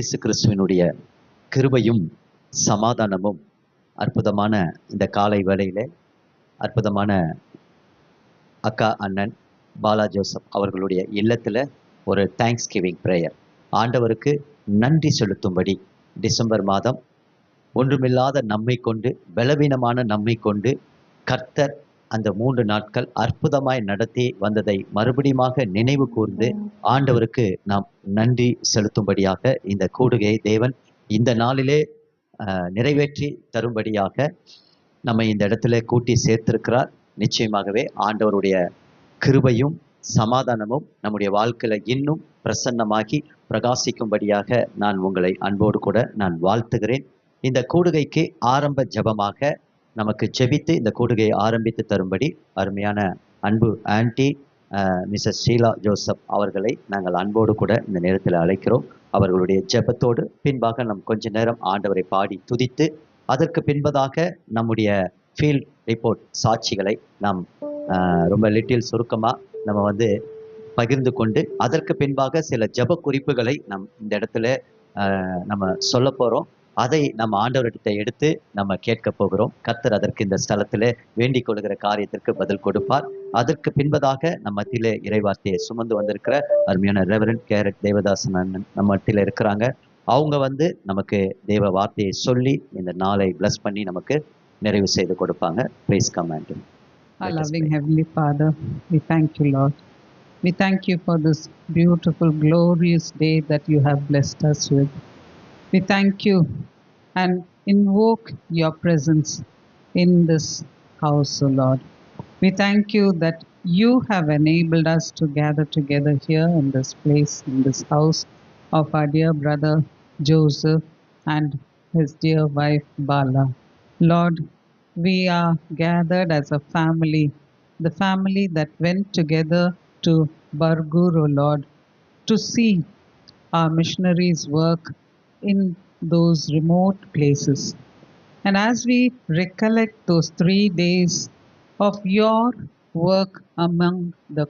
இயேசு கிறிஸ்துவினுடைய கிருபையும் சமாதானமும் அற்புதமான இந்த காலை வேளையிலே அற்புதமான அக்கா அண்ணன் பாலா ஜோசப் அவர்களுடைய இல்லத்தில் ஒரு தேங்க்ஸ் கிவிங் ப்ரேயர், ஆண்டவருக்கு நன்றி செலுத்தும்படி டிசம்பர் மாதம் ஒன்றுமில்லாத நம்மை கொண்டு, பலவீனமான நம்மை கொண்டு கர்த்தர் அந்த 3 நாட்கள் அற்புதமாய் நடத்தி வந்ததை மறுபடியுமாக நினைவு கூர்ந்து ஆண்டவருக்கு நாம் நன்றி செலுத்தும்படியாக இந்த கூடுகையை தேவன் இந்த நாளிலே நிறைவேற்றி தரும்படியாக நம்ம இந்த இடத்துல கூட்டி சேர்த்திருக்கிறார். நிச்சயமாகவே ஆண்டவருடைய கிருபையும் சமாதானமும் நம்முடைய வாழ்க்கையில இன்னும் பிரசன்னமாகி பிரகாசிக்கும்படியாக நான் உங்களை அன்போடு கூட நான் வாழ்த்துகிறேன். இந்த கூடுகைக்கு ஆரம்ப ஜபமாக நமக்கு ஜெபித்து இந்த கூடுகையை ஆரம்பித்து தரும்படி அருமையான அன்பு ஆன்டி மிஸ்ஸஸ் ஷீலா ஜோசப் அவர்களை நாங்கள் அன்போடு கூட இந்த நேரத்தில் அழைக்கிறோம். அவர்களுடைய ஜெபத்தோடு பின்பாக நம் கொஞ்ச நேரம் ஆண்டவரை பாடி துதித்து அதற்கு பின்பதாக நம்முடைய ஃபீல்ட் ரிப்போர்ட் சாட்சிகளை நாம் ரொம்ப லிட்டில் சுருக்கமாக நம்ம பகிர்ந்து கொண்டு அதற்கு பின்பாக சில ஜெப குறிப்புகளை நம் இந்த இடத்துல நம்ம சொல்ல போகிறோம். அதை நம்ம ஆண்டவரிடத்தை எடுத்து நம்ம கேட்க போகிறோம். கர்த்தர் அதற்கு இந்த ஸ்தலத்தில் வேண்டிக் கொள்கிற காரியத்திற்கு பதில் கொடுப்பார். அதற்கு பின்பதாக நம்ம மத்தியிலே இறைவார்த்தையை சுமந்து வந்திருக்கிற அருமையான ரெவரண்ட் கேரட் தேவதாசன் அண்ணன் நம்ம மத்தியில் இருக்கிறாங்க. அவங்க நமக்கு தேவ வார்த்தையை சொல்லி இந்த நாளை பிளஸ் பண்ணி நமக்கு நிறைவு செய்து கொடுப்பாங்க. Please come and do. Our loving Heavenly Father, we thank you, Lord. We thank you for this beautiful, glorious day that you have blessed us with. We thank you and invoke your presence in this house, O Lord. We thank you that you have enabled us to gather together here in this place, in this house of our dear brother Joseph and his dear wife Bala. Lord, we are gathered as a family, the family that went together to Bargur, O Lord, to see our missionaries work in those remote places. And as we recollect those 3 days of your work among the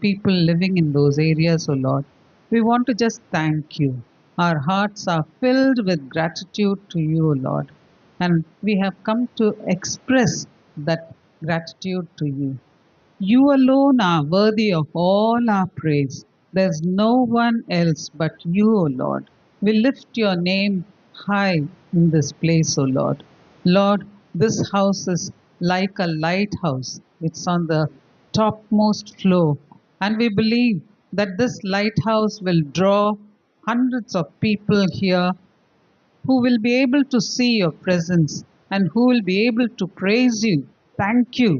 people living in those areas, O Lord, we want to just thank you. Our hearts are filled with gratitude to you, O Lord, and we have come to express that gratitude to you. You alone are worthy of all our praise. There's no one else but you, O Lord. We lift your name high in this place, O Lord. Lord, this house is like a lighthouse. It's on the topmost floor, and we believe that this lighthouse will draw hundreds of people here who will be able to see your presence and who will be able to praise you, thank you,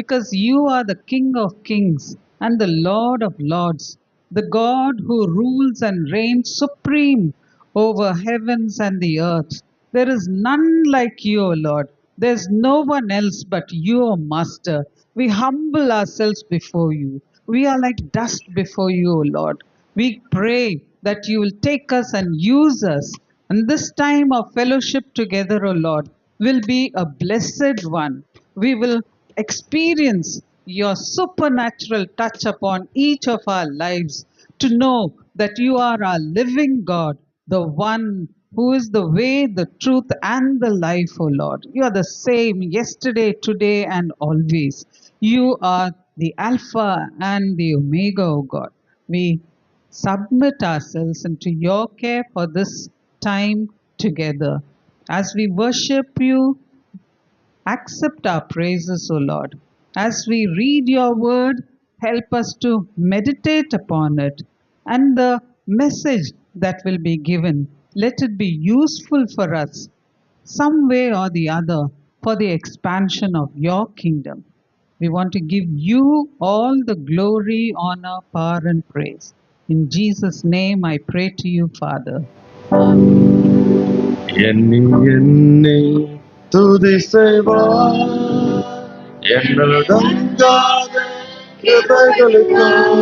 because you are the King of Kings and the Lord of Lords, the God who rules and reigns supreme over heavens and the earth. There is none like you, O Lord. There's no one else but you, O Master. We humble ourselves before you. We are like dust before you, O Lord. We pray that you will take us and use us. And this time of fellowship together, O Lord, will be a blessed one. We will experience your supernatural touch upon each of our lives to know that you are our living God, the one who is the way, the truth, and the life, O Lord. You are the same yesterday, today, and always. You are the Alpha and the Omega, O God. We submit ourselves into your care for this time together. As we worship you, accept our praises, O Lord. As we read your word, help us to meditate upon it. And the message that will be given, let it be useful for us some way or the other for the expansion of your kingdom. We want to give you all the glory, honor, power, and praise. In Jesus' name I pray to you, Father. என்னை துதி செய்வார் என்னுடங்காத கிருபைகளுக்காய்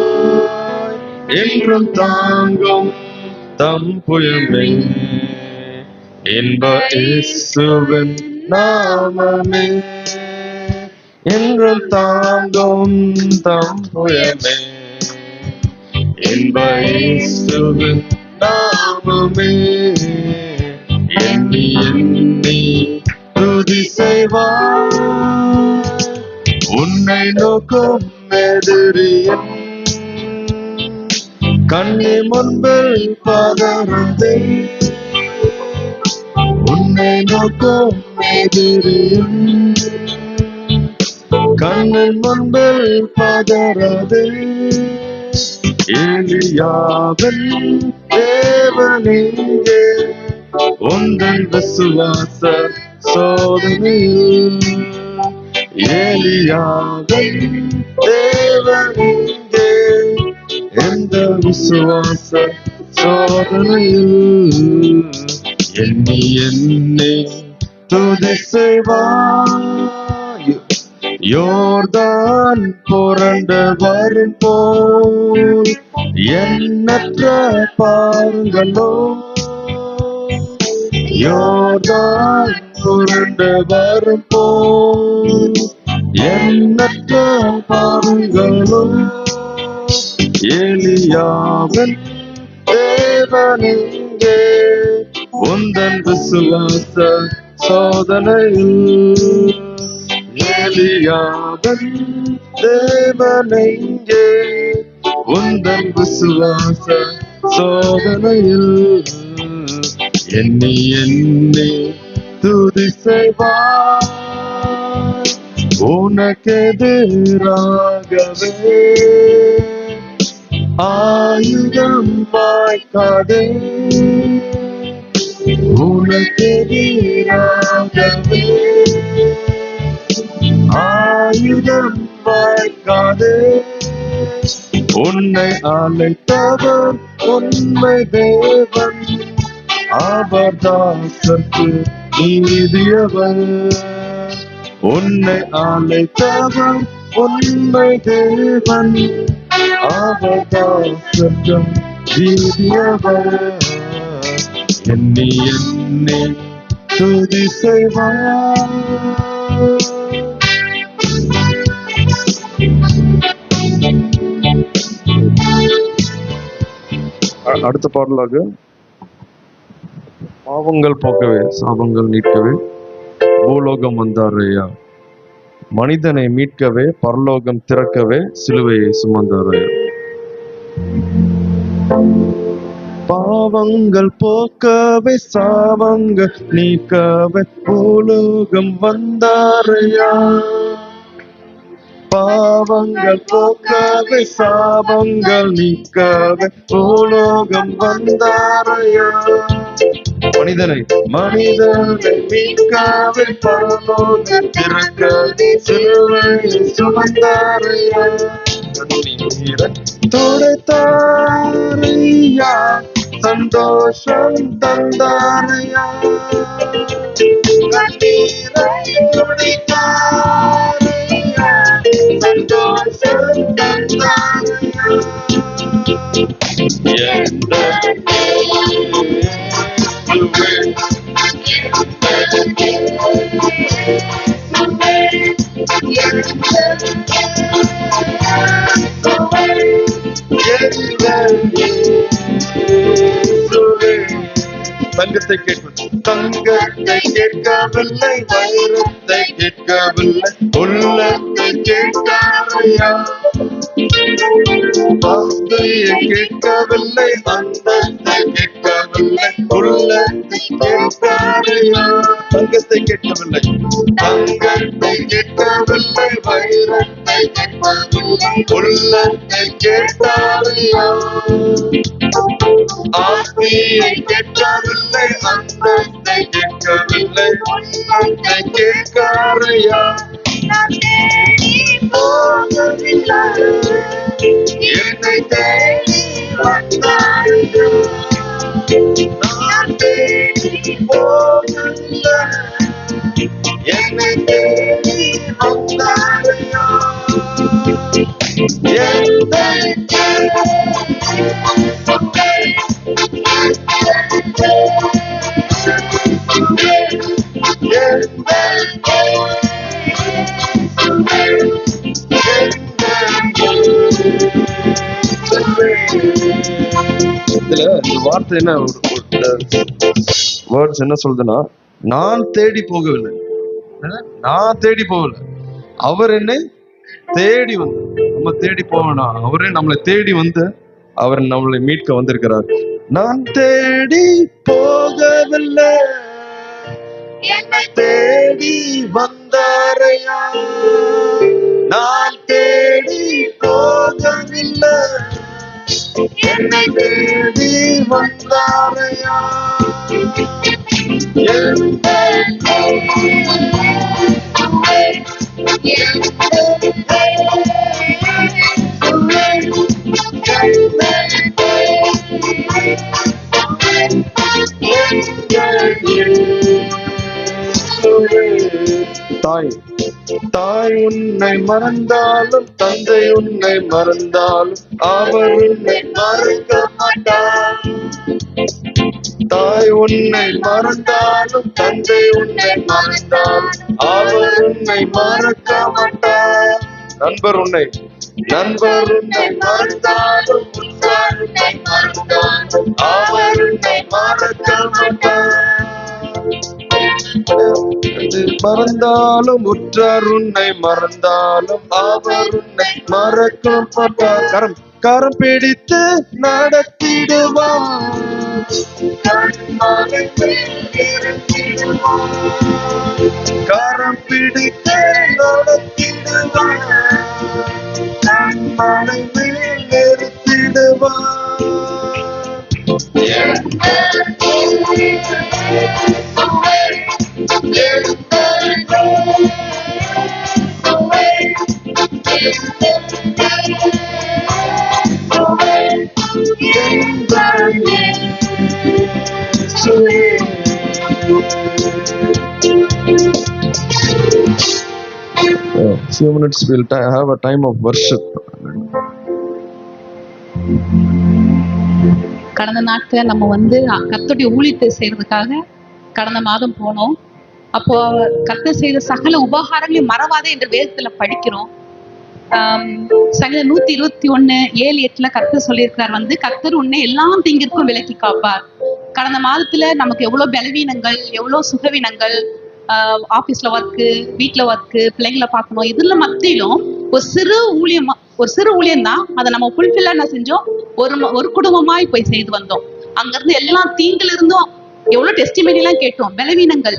என்றும் தாங்கும் தம் புயமே இன்ப இயேசுவின் நாமமே என்றும் தாங்கும் தம் புயமே இன்ப இயேசுவின் நாமமே எண்ணி எண்ணி துதி செய்வார். உன்னை நோக்கும் எதிரியன் கண்ணி முன்பில் பதறதே. உன்னை நோக்கும் எதிரியன் கண்ணின் முன்பில் பதறதே. எலியாவின் தேவனெங்கே உந்தன் விசுவாச சோதனையில். எலியாவின் தேவனெங்கே எந்த விசுவாச சோதனையில். எண்ணி எண்ணி துதி செய்வார். யோர்தான் புரண்டு வரும் போல் எண்ணற்ற பாருங்களோ. யோர்தான் புரண்டு வரும் போல் எண்ணற்ற பாருங்களோ. எலியாவின் தேவனெங்கே உந்தன் விசுவாச சோதனையில். எலியாவின் தேவனெங்கே உந்தன் விசுவாச சோதனையில். எண்ணி எண்ணி துதி செய்வார். உனக்கெதிராகவே ஆயுதம் வாய்க்காதே. உனக்கெதிராகவே ஆயுதம் வாய்க்காதே. உன்னை அழைத்தவர் உண்மை தேவன், அவர் தாசர்க்கு நீதியவர். உன்னை அழைத்தவர் உண்மை தேவன், அவர் தாசர்க்கு நீதியவர். எண்ணி எண்ணி துதி செய்வார். அடுத்த பாடலாக பாவங்கள் போக்கவே சாபங்கள் நீக்கவே பூலோகம் வந்தார் ஐயா. மனிதனை மீட்கவே பரலோகம் திறக்கவே சிலுவையை சுமந்தார் ஐயா. பாவங்கள் போக்கவே சாபங்கள் நீக்கவே பூலோகம் வந்தார் ஐயா. பாவங்கள் போக்கவே சாபங்கள் நீக்கவே பூலோகம் வந்தாரையா. மனிதனை மீட்கவே பரலோகம் திறக்கவே சிலுவையை சுமந்தாரையா. கண்ணீரை துடைத்தாரையா, சந்தோஷம் தந்தாரையா. கண்ணீரை துடைத்தாரையா, சந்தோஷம் தந்தாரையா. தங்கத்தை தங்கத்தை கேட்கவில்லை, வைரத்தை கேட்கவில்லை, உள்ளத்தை கேட்காரையா. வார்த்தையை கேட்கவில்லை, அந்தத்தை கேட்கவில்லை, உள்ளத்தை கேட்காரையா. தங்கத்தை கேட்கவில்லை, தங்கத்தை கேட்கவில்லை, வைரத்தை கேட்கவில்லை, உள்ளத்தை கேட்காரையா. ஆசையை கேட்கவில்லை, அந்தத்தை கேட்கவில்லை, உள்ளத்தை கேட்காரையா. என்னை தேடி வந்தாரையா, நான் தேடி போகவில்லை. என்னை தேடி வந்தாரையா, என்னை இதுல இந்த வார்த்தை என்ன வேர்ட்ஸ் என்ன சொல்றதுன்னா, நான் தேடி போகவில்லை, நான் தேடி போகல, அவர் என்னை தேடி வந்து. நம்ம தேடி போவேனா, அவரே நம்மளை தேடி வந்து அவர் நம்மளை மீட்க வந்திருக்கிறார். நான் தேடி போகவில்லை, என்னை தேடி வந்தாரையா. நான் தேடி போகவில்லை, என்னை தேடி வந்தாரையா. தாய் தாய் உன்னை மறந்தாலும், தந்தை உன்னை மறந்தாலும், அவர் உன்னை மறக்க மாட்டார். தாய் உன்னை மறந்தாலும், தந்தை உன்னை மறந்தாலும், அவர் உன்னை மறக்க மாட்டார். நண்பர் உன்னை மறந்தாலும், உற்றார் உன்னை மறந்தாலும், அவர் உன்னை மறக்க மாட்டார். மறந்தாலும், உற்றார் உன்னை மறந்தாலும், அவர் உன்னை மறக்க மாட்டார். கரம் பிடித்து நடத்திடுவார், கரம் பிடித்து நடத்திடுவார், மனை மேல் நிறுத்திடுவார். Few minutes we'll have a time of worship. கடந்த நாட்கள் நம்ம வந்து கர்த்தருடைய ஊழியத்தை செய்யறதுக்காக கடந்த மாதம் போனோம். அப்போ கர்த்தர் செய்த சகல உபகாரங்களையும் மறவாதே என்று வேதத்துல படிக்கிறோம். சங்கீதம் 121:7-8 கர்த்தர் சொல்லியிருக்கிறார் வந்து, கர்த்தர் உன்னை எல்லாம் தீங்கிற்கும் விலக்கி காப்பார். கடந்த மாதத்துல நமக்கு எவ்வளவு பலவீனங்கள், எவ்வளவு சுகவீனங்கள், ஆபீஸ்ல ஒர்க்கு, வீட்டுல ஒர்க்கு, பிள்ளைங்களை பார்க்கணும், இதுல மத்தியிலும் ஒரு சிறு ஊழியம் தான். அதை நம்ம ஃபுல்ஃபில்லா என்ன செஞ்சோம், ஒரு குடும்பமாய் போய் செய்து வந்தோம். அங்க இருந்து எல்லா தீங்குல இருந்தும் எவ்வளவு டெஸ்டிமனி எல்லாம் கேட்டோம். பலவீனங்கள்,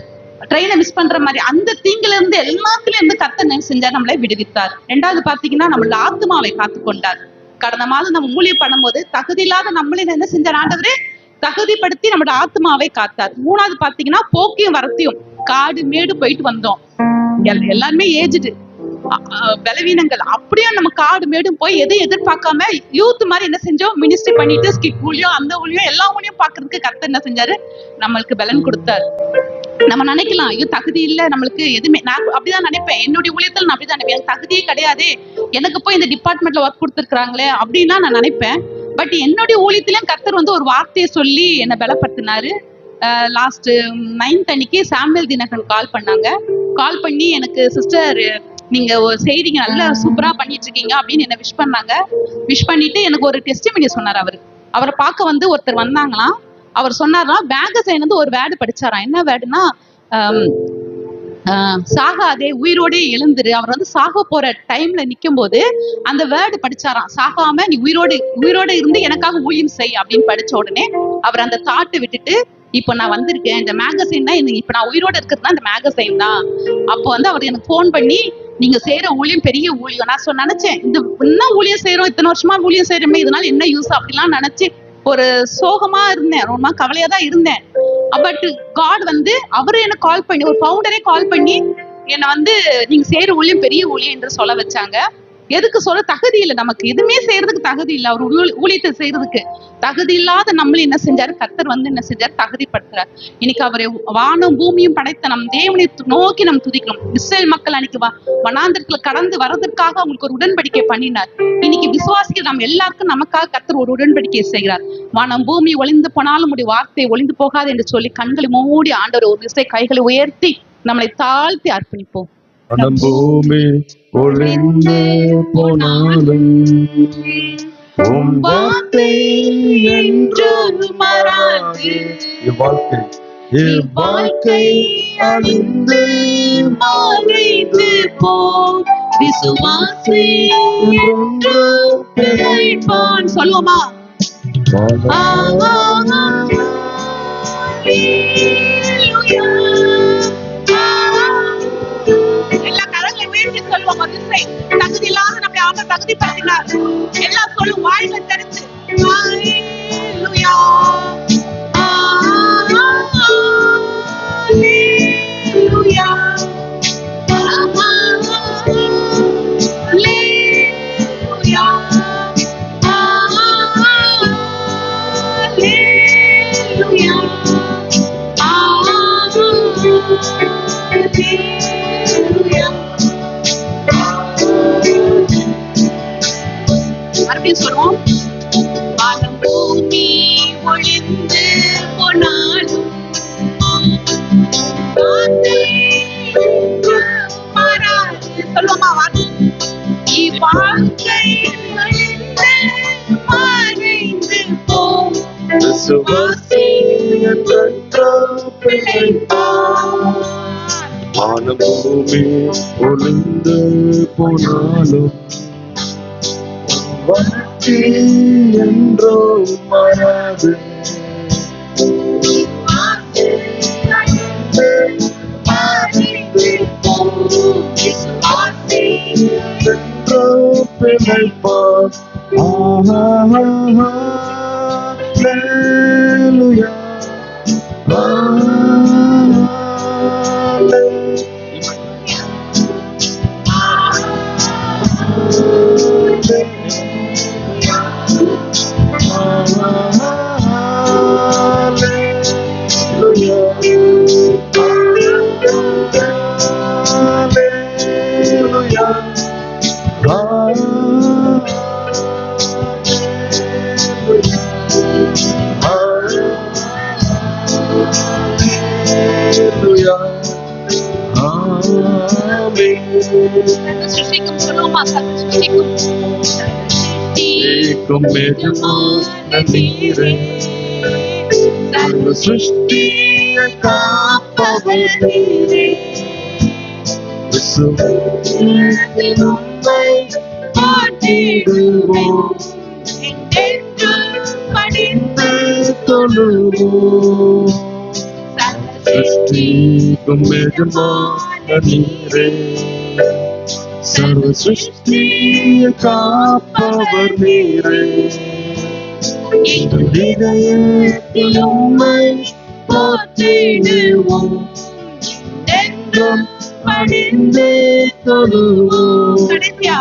ட்ரெயினை மிஸ் பண்ற மாதிரி அந்த தீங்குல இருந்து எல்லாத்துலயும் இருந்து கர்த்தர் என்ன செஞ்சார், நம்மளை விடுவித்தார். ரெண்டாவது பாத்தீங்கன்னா நம்மளோட ஆத்மாவை காத்து கொண்டார். கடந்த மாதம் நம்ம ஊழியம் பண்ணும்போது தகுதி இல்லாத நம்மளே என்ன செஞ்சார், ஆண்டவரே தகுதிப்படுத்தி நம்மளோட ஆத்மாவை காத்தார். மூணாவது பாத்தீங்கன்னா போக்கியும் வரத்தையும் காடு மேடு போயிட்டு வந்தோம். எல்லாருமே ஏஜ்டு, பலவீனங்கள், அப்படியே நம்ம காடு மேடும் போய் எதையும் எதிர்பார்க்காம யூத் மாதிரி என்ன செஞ்சோம், மினிஸ்ட்ரி பண்ணிட்டு ஸ்கிட் ஊழியம், அந்த ஊழியம், எல்லா ஊழியம் பாக்குறதுக்கு கர்த்தர் என்ன செஞ்சாரு, நம்மளுக்கு பலன் கொடுத்தாரு. நம்ம நினைக்கலாம், ஐயோ தகுதி இல்ல நம்மளுக்கு எதுவுமே. நான் அப்படிதான் நினைப்பேன், என்னுடைய ஊழியத்தில் நான் அப்படிதான் நினைப்பேன், எனக்கு தகுதியே கிடையாது, எனக்கு போய் இந்த டிபார்ட்மெண்ட்ல ஒர்க் கொடுத்துருக்காங்களே அப்படின்னா நான் நினைப்பேன். பட் என்னுடைய ஊழியத்திலயும் கர்த்தர் வந்து ஒரு வார்த்தையை சொல்லி என்னை பலப்படுத்தினாரு. லாஸ்ட் 9th அன்னைக்கு சாமுவேல் தினகரன் கால் பண்ணி எனக்கு, சிஸ்டர் நீங்க ஒரு செய்திங்க நல்லா சூப்பரா பண்ணிட்டு இருக்கீங்க அப்படின்னு என்ன விஷ் பண்ணாங்க. விஷ் பண்ணிட்டு எனக்கு ஒரு டெஸ்டிமனி சொன்னார். அவரை பார்க்க வந்து ஒருத்தர் வந்தாங்களாம். அவர் சொன்னாராம், மேகசைன் வந்து ஒரு வேர்டு படிச்சாராம். என்ன வேர்டுனா, சாகாதே உயிரோடே எழுந்துரு. அவர் வந்து சாக போற டைம்ல நிக்கும் போது அந்த வேர்டு படிச்சாராம், சாகாம நீ உயிரோட இருந்து எனக்காக ஊழியம் செய் அப்படின்னு படிச்ச உடனே அவர் அந்த தாட்டை விட்டுட்டு, இப்ப நான் வந்திருக்கேன், இந்த மேகசைன் தான் இப்ப நான் உயிரோட இருக்கிறதுனா இந்த மேகசைன் தான். அப்போ வந்து அவர் எனக்கு போன் பண்ணி, நீங்க செய்யற ஊழியம் பெரிய ஊழியம். நான் நினைச்சேன், இந்த இன்னும் ஊழியம் செய்யறோம், இத்தனை வருஷமா ஊழியம் செய்யறோமே, இதனால என்ன யூஸ் அப்படிலாம் நினைச்சு ஒரு சோகமா இருந்தேன், ரொம்ப கவலையா தான் இருந்தேன். பட் காட் வந்து அவரு எனக்கு கால் பண்ணி, ஒரு ஃபவுண்டரே கால் பண்ணி என்னை வந்து நீங்க செய்யற ஊழியம் பெரிய ஊழியம் என்று சொல்ல வச்சாங்க. எதுக்கு சொல்ல, தகுதி இல்லை, நமக்கு எதுவுமே செய்யறதுக்கு தகுதி இல்லை. அவர் ஊழியத்தை செய்யறதுக்கு தகுதி இல்லாத நம்மளும் என்ன செஞ்சாரு, கர்த்தர் வந்து என்ன செஞ்சாரு, தகுதிப்படுத்துறாரு. இன்னைக்கு அவரை வானம் பூமியும் படைத்த நம் தேவனை நோக்கி நம்ம துதிக்கணும். இஸ்ரேல் மக்கள் அன்னைக்கு வனாந்திரத்துல கடந்து வர்றதுக்காக அவங்களுக்கு ஒரு உடன்படிக்கை பண்ணினார். இன்னைக்கு விசுவாசிகள் நம்ம எல்லாருக்கும் நமக்காக கர்த்தர் ஒரு உடன்படிக்கை செய்கிறார். வானம் பூமி ஒளிந்து போனாலும் உடைய வார்த்தை ஒளிந்து போகாது என்று சொல்லி கண்களை மூடி ஆண்டவர் ஒரு விசை கைகளை உயர்த்தி நம்மளை தாழ்த்தி அர்ப்பணிப்போம். பூமி ஒளிந்து போனாலும் உம் வார்த்தை என்றும் மாறாது. இவ்வாழ்க்கை அழிந்து மறைந்து போம் விசுவாசி என்று பிழைப்பான். சொல்லுவோமா? எல்லா கரங்களை வீழ்த்தி சொல்லுவோம். ஒரு திசை தகுதி இல்லாத நம்மை அவர் தகுதிப்படுத்தினார். எல்லாம் சொல்லும் வாயில தெரிஞ்சு மறுபடியும் சொல்லுவோம். வானம் பூமி ஒளிந்து போனாலும் சொல்லுவோமா? இவ்வாழ்க்கை மறைந்து போம் விசுவாசி வானபூமி ஒளிந்து போனாலும் வாழ்க்கை என்றோ மாறாது. என்றோ பிழைப்பார். ஹல்லேலூயா, சிருஷ்டிக்கும் சொல்லுவோமா? சிருஷ்டிக்கும் எஜமான நீரே, சர்வ சிருஷ்டியை காப்பவர் நீரே. விசுவாசத்தில் உம்மை பாடிடுவோம், என்றென்றும் பணிந்து தொழுவோம். சிருஷ்டிக்கும் எஜமான நீரே, சர்வ சிருஷ்டியை காப்பவர் நீரே. எங்கள் இதயத்தில் உம்மை போற்றிடுவோம், என்றும் பணிந்து தொழுவோம். கடைசியா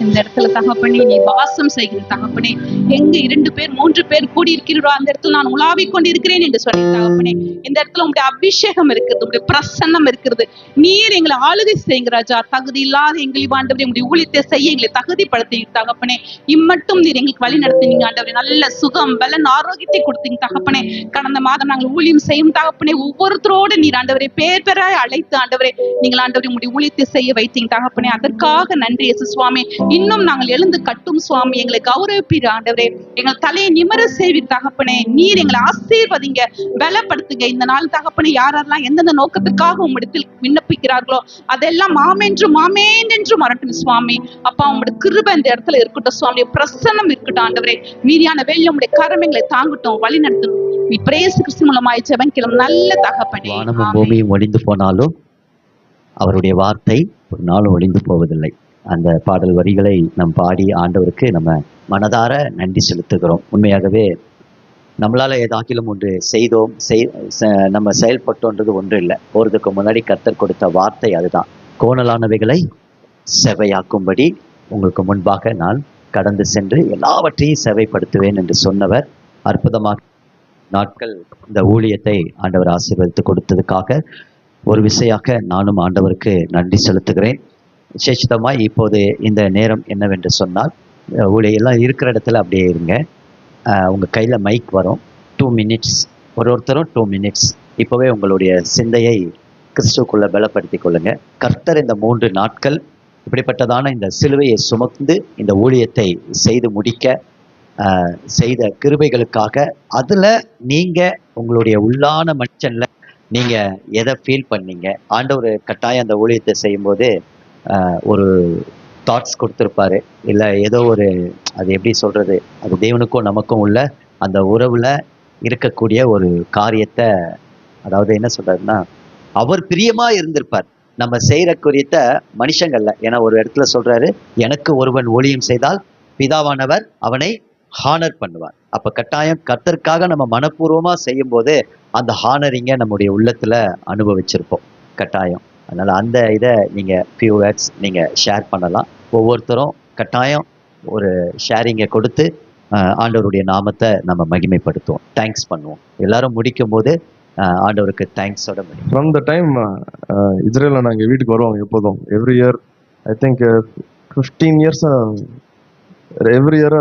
இந்த இடத்துல தகப்பனே நீ வாசம் செய்கிற தகப்பனே, எங்க 2 பேர் 3 பேர் கூடி இருக்கிறோ அந்த இடத்துல நான் உலாவிக் கொண்டிருக்கிறேன் என்று சொல்லி தகப்பனே, இந்த இடத்துல உங்களுடைய அபிஷேகம் இருக்கிறது, உங்களுடைய பிரசன்னம் இருக்கிறது. நீர் எங்களை ஆளுகை செய்யுங்க ராஜா. தகுதி இல்லாத எங்களை ஆண்டவரே உங்களுடைய ஊழியத்தை செய்ய எங்களை தகுதிப்படுத்தி தகப்பனே. இம்மட்டும் நீர் எங்களுக்கு வழி நடத்தினீங்க ஆண்டவரே. நல்ல சுகம் பலன் ஆரோக்கியத்தை கொடுத்தீங்க தகப்பனே. கடந்த மாதம் நாங்கள் ஊழியம் செய்யும் தகப்பனே, ஒவ்வொருத்தரோடு நீர் ஆண்டவரே பேர் பெறாய் அழைத்து ஆண்டவரே நீங்கள் ஆண்டவரே உங்களுடைய ஊழியத்தை செய்ய வைத்தீங்க தகப்பனே. அதற்காக நன்றி இயேசு சுவாமி. இன்னும் நாங்கள் எழுந்து கட்டும் சுவாமி, எங்களை கௌரவிப்பீர் ஆண்டவரே. எங்கள் தலையை நிமிர செய்வீர் தகப்பனே. நீர் எங்களை ஆசீர்வதிங்க, பலப்படுத்துங்க. இந்த நாள் தகப்பனே யாரெல்லாம் எந்தெந்த நோக்கத்துக்காக உம்மிடத்தில் விண்ணப்பிக்கிறார்களோ அதெல்லாம் ஆமென்றும் ஆமென் என்று வரட்டும் சுவாமி. அப்பா உங்களுடைய கிருபை இந்த இடத்துல இருக்கட்டும் சுவாமி, பிரசன்னம் இருக்கட்டும் ஆண்டவரே. மீதியான வேலை உங்களுடைய கரம் எங்களை தாங்கட்டும், வழி நடத்தும். இயேசு கிறிஸ்து மூலமாய் ஜெபக்கிறோம் நல்ல தகப்பனே. வானமும் பூமியும் ஒளிந்து போனாலும் அவருடைய வார்த்தை ஒரு நாளும் ஒளிந்து போவதில்லை. அந்த பாடல் வரிகளை நம் பாடி ஆண்டவருக்கு நம்ம மனதார நன்றி செலுத்துகிறோம். உண்மையாகவே நம்மளால ஏதாக்கிலும் ஒன்று செய்தோம், நம்ம செயல்பட்டோன்றது ஒன்று இல்லை. போறதுக்கு முன்னாடி கர்த்தர் கொடுத்த வார்த்தை அதுதான், கோணலானவைகளை செவையாக்கும்படி உங்களுக்கு முன்பாக நான் கடந்து சென்று எல்லாவற்றையும் செவைப்படுத்துவேன் என்று சொன்னவர். அற்புதமாக நாட்கள் இந்த ஊழியத்தை ஆண்டவர் ஆசீர்வதித்து கொடுத்ததுக்காக ஒரு விசையாக நானும் ஆண்டவருக்கு நன்றி செலுத்துகிறேன். விசேஷிதமாய் இப்போது இந்த நேரம் என்னவென்று சொன்னால், ஊழியெல்லாம் இருக்கிற இடத்துல அப்படியே இருங்க. உங்கள் கையில் மைக் வரும். 2 மினிட்ஸ், ஒருத்தரும் 2 மினிட்ஸ். இப்போவே உங்களுடைய சிந்தையை கிறிஸ்துக்குள்ளே பலப்படுத்தி கொள்ளுங்க. கர்த்தர் இந்த 3 நாட்கள் இப்படிப்பட்டதான இந்த சிலுவையை சுமந்து இந்த ஊழியத்தை செய்து முடிக்க செய்த கிருபைகளுக்காக, அதில் நீங்கள் உங்களுடைய உள்ளான மனுஷனில் நீங்கள் எதை ஃபீல் பண்ணீங்க? ஆண்டவர் கட்டாயம் அந்த ஊழியத்தை செய்யும்போது ஒரு தாட்ஸ் கொடுத்துருப்பாரு, இல்லை ஏதோ ஒரு, அது எப்படி சொல்கிறது, அது தேவனுக்கும் நமக்கும் உள்ள அந்த உறவில் இருக்கக்கூடிய ஒரு காரியத்தை, அதாவது என்ன சொல்கிறாருன்னா, அவர் பிரியமாக இருந்திருப்பார் நம்ம செய்கிற குறித்த மனுஷங்கள்ல. ஏன்னா ஒரு இடத்துல சொல்கிறாரு, எனக்கு ஒருவன் ஊழியம் செய்தால் பிதாவானவர் அவனை ஹானர் பண்ணுவார். அப்போ கட்டாயம் கர்த்தருக்காக நம்ம மனப்பூர்வமாக செய்யும்போது அந்த ஹானரிங்கை நம்முடைய உள்ளத்தில் அனுபவிச்சிருப்போம் கட்டாயம். அதனால் அந்த இதை நீங்கள் ஃபியூ வேர்ட்ஸ் நீங்கள் ஷேர் பண்ணலாம். ஒவ்வொருத்தரும் கட்டாயம் ஒரு ஷேரிங்கை கொடுத்து ஆண்டவருடைய நாமத்தை நம்ம மகிமைப்படுத்துவோம், தேங்க்ஸ் பண்ணுவோம். எல்லாரும் முடிக்கும் போது ஆண்டவருக்கு தேங்க்ஸோட முடியும். ஃப்ரம் த டைம் இஸ்ரேலில் நாங்கள் வீட்டுக்கு வருவாங்க எப்போதும், every year. I think 15 years every year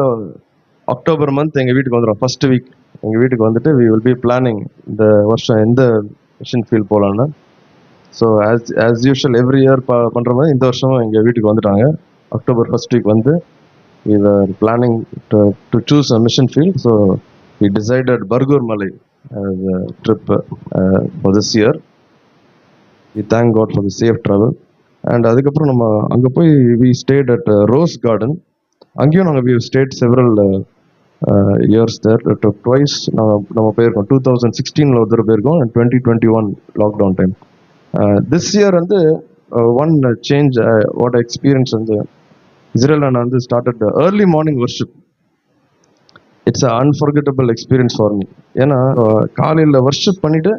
October month எங்கள் வீட்டுக்கு வந்துடும். ஃபர்ஸ்ட் வீக் எங்கள் வீட்டுக்கு வந்துட்டு வி வில் பி பிளானிங் இந்த வருஷம் எந்த மிஷன் ஃபீல்ட் போகலான்னு. So as usual every year பண்ணுற மாதிரி இந்த வருஷமும் எங்கள் வீட்டுக்கு வந்துட்டாங்க. அக்டோபர் ஃபர்ஸ்ட் வீக் வந்து we were planning to choose a mission field. So we decided Bargur Malai as a trip for this year. We thank God for the safe travel. And அதுக்கப்புறம் நம்ம அங்கே போய் we stayed at Rose Garden. அங்கேயும் நாங்கள் we stayed several years there. Twice நம்ம போயிருக்கோம். 2016 ஒரு தடவை போயிருக்கோம் and 2021 lockdown time. This year வந்து one change what I experienced வந்து Israel and Anand started the early morning worship. It's an unforgettable experience for me. ஏன்னா காலையில் worship பண்ணிட்டு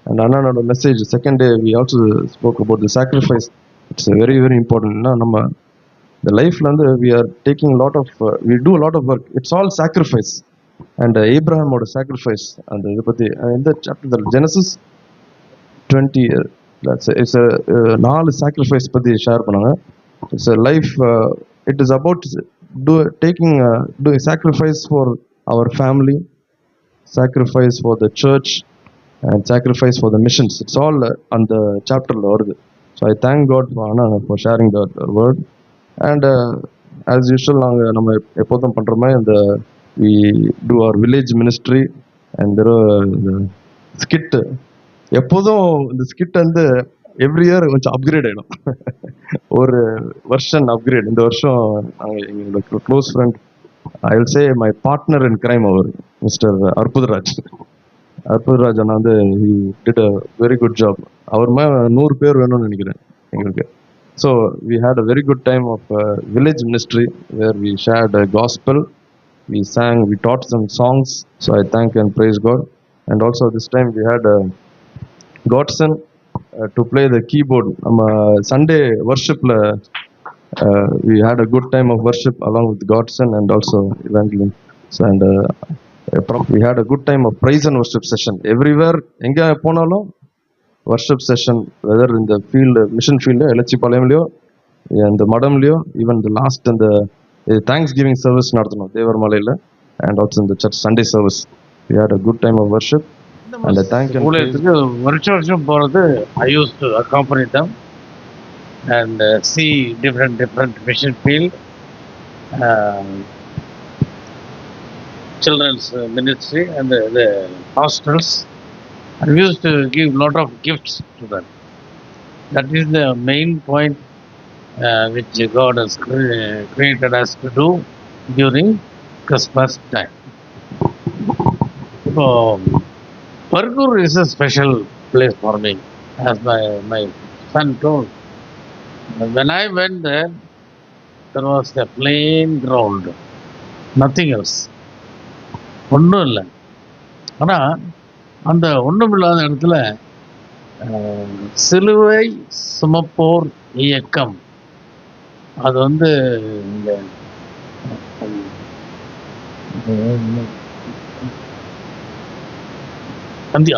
and அண்ணனோட message second day we also spoke about the sacrifice. It's very very important. நம்ம the லைஃப்ல வந்து we are taking lot of we do a lot of work. It's all sacrifice. And Abrahamோட sacrifice அந்த இதை பற்றி இந்த chapter Genesis 20 it's a 4 sacrifice பற்றி share பண்ணாங்க. It's a life it is about doing sacrifice for our family, sacrifice for the church, and sacrifice for the missions. It's all on the chapter வருது. So I thank God for Anna for sharing that word. And as usual நம்ம எப்போதும் பண்ற மாதிரி இந்த we do our village ministry and there the skit. எப்போதும் இந்த skit வந்து every year கொஞ்சம் அப்கிரேட் ஆகிடும். ஒரு வருஷன் அப்கிரேட். இந்த வருஷம் எங்களோட close friend, I will say my partner in crime, அவர் மிஸ்டர் அற்புதராஜ் அண்ணா வந்து he did a very good job. அவர் மேலே 100 பேர் வேணும்னு நினைக்கிறேன் எங்களுக்கு. So we had a very good time of village ministry where we shared a gospel, we sang, we taught some songs. So I thank and praise God. And also this time we had Godson to play the keyboard. Sunday worshipல we had a good time of worship along with Godson and also Evangeline. And we had a good time of praise and worship session. Everywhere எங்க போனாலும் worship session, whether in the field, mission field, எலச்சிபாளையம்லயோ இந்த மடம்லயோ, even the last and the Thanksgiving service நடத்தணும் தேவர்மலையில, and also in the church Sunday service. We had a good time of worship. And I thank and ஊழியத்துக்கு வருஷம் போகிறது, I used to accompany them and see different mission field, children's ministry and the hostels, and we used to give lot of gifts to them. That is the main point which God has created us to do during Christmas time. So Bargur is a special place for me, as my son told. When I went there, there was a plain ground, nothing else. ஒன்றும் இல்லை. ஆனால் அந்த ஒன்றும் இல்லாத இடத்துல சிலுவை சுமப்போர் இயக்கம் அது வந்து இந்த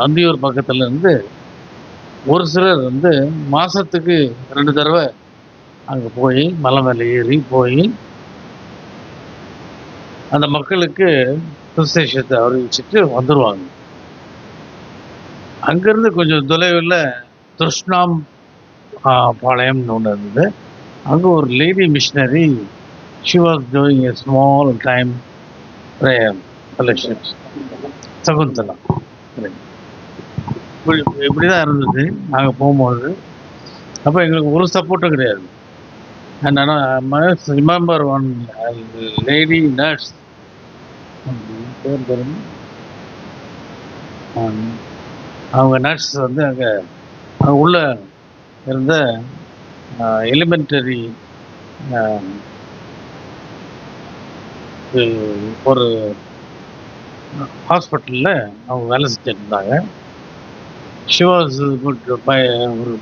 அந்தியூர் பக்கத்துல இருந்து ஒரு சிலர் வந்து மாசத்துக்கு 2 தடவை அங்கே போய் மலை மேலே ஏறி போய் அந்த மக்களுக்கு சுவிசேஷத்தை அறிவிச்சுட்டு வந்துடுவாங்க. அங்கேருந்து கொஞ்சம் தொலைவில் திருஷ்ணாம் பாளையம்னு ஒன்று இருந்தது. அங்கே ஒரு lady missionary, she was doing a small time prayer fellowship, Shakuntala. இப்படி தான் இருந்தது நாங்கள் போகும்போது. அப்போ எங்களுக்கு ஒரு சப்போர்ட்டும் கிடையாது. அண்ட் ஆனால் ரிமெம்பர் ஒன் லேடி நர்ஸ், பேர் அவங்க நர்ஸ் வந்து அங்கே உள்ள இருந்த எலிமெண்டரி ஒரு ஹாஸ்பிட்டலில் அவங்க வேலை செஞ்சுட்டு இருந்தாங்க. ஷி வாஸ் குட் பை ஒரு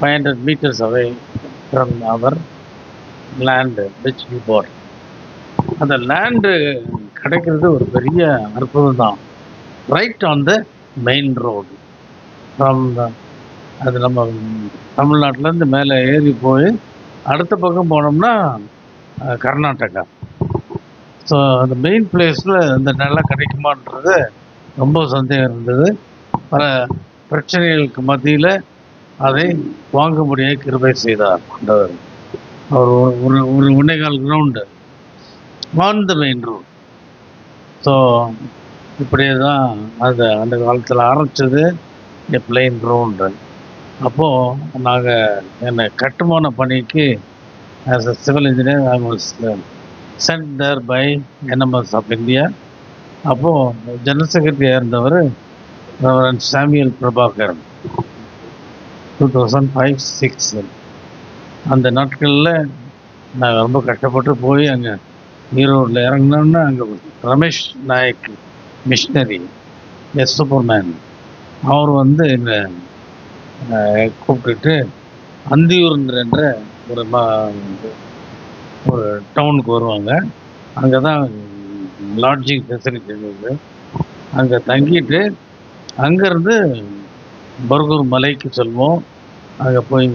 500 meters away from our land which we bought. அந்த லேண்டு கிடைக்கிறது ஒரு பெரிய அற்புதம் தான். Right on the main road from அது நம்ம தமிழ்நாட்டிலேருந்து மேலே ஏறி போய் அடுத்த பக்கம் போனோம்னா கர்நாடகா. ஸோ அந்த மெயின் பிளேஸில் இந்த நிலம் கிடைக்குமான்றது ரொம்ப சந்தேகம் இருந்தது. பல பிரச்சனைகளுக்கு மத்தியில் அதை வாங்க முடிய கிருபை செய்தார் ஆண்டவர். அவர் ஒரு 1.25 ground on the main road. So இப்படியே தான் அது அந்த காலத்தில் ஆரம்பித்தது, பிளெயின் ரோடு. அப்போது நாங்கள் என்னை கட்டுமான பணிக்கு as a civil engineer I was sent there by NMS of India. அப்போது ஜெனரல் செக்ரட்டரியாக இருந்தவர் ரெவரண்ட் சாமுவேல் பிரபாகரன் 2005-06. அந்த நாட்களில் நாங்கள் ரொம்ப கஷ்டப்பட்டு போய் அங்கே ஈரோடில் இறங்கினோன்னா அங்கே ரமேஷ் நாயக் மிஷினரி சூப்பர்மேன் அவர் வந்து எங்களை கூப்பிட்டுட்டு அந்தியூர்ன்ற ஒரு டவுனுக்கு வருவாங்க. அங்கே தான் லாட்ஜிங் ஃபெசிலிட்டி இருந்தது. அங்கே தங்கிட்டு அங்கேருந்து பர்கூர் மலைக்கு செல்வோம். அங்கே போய்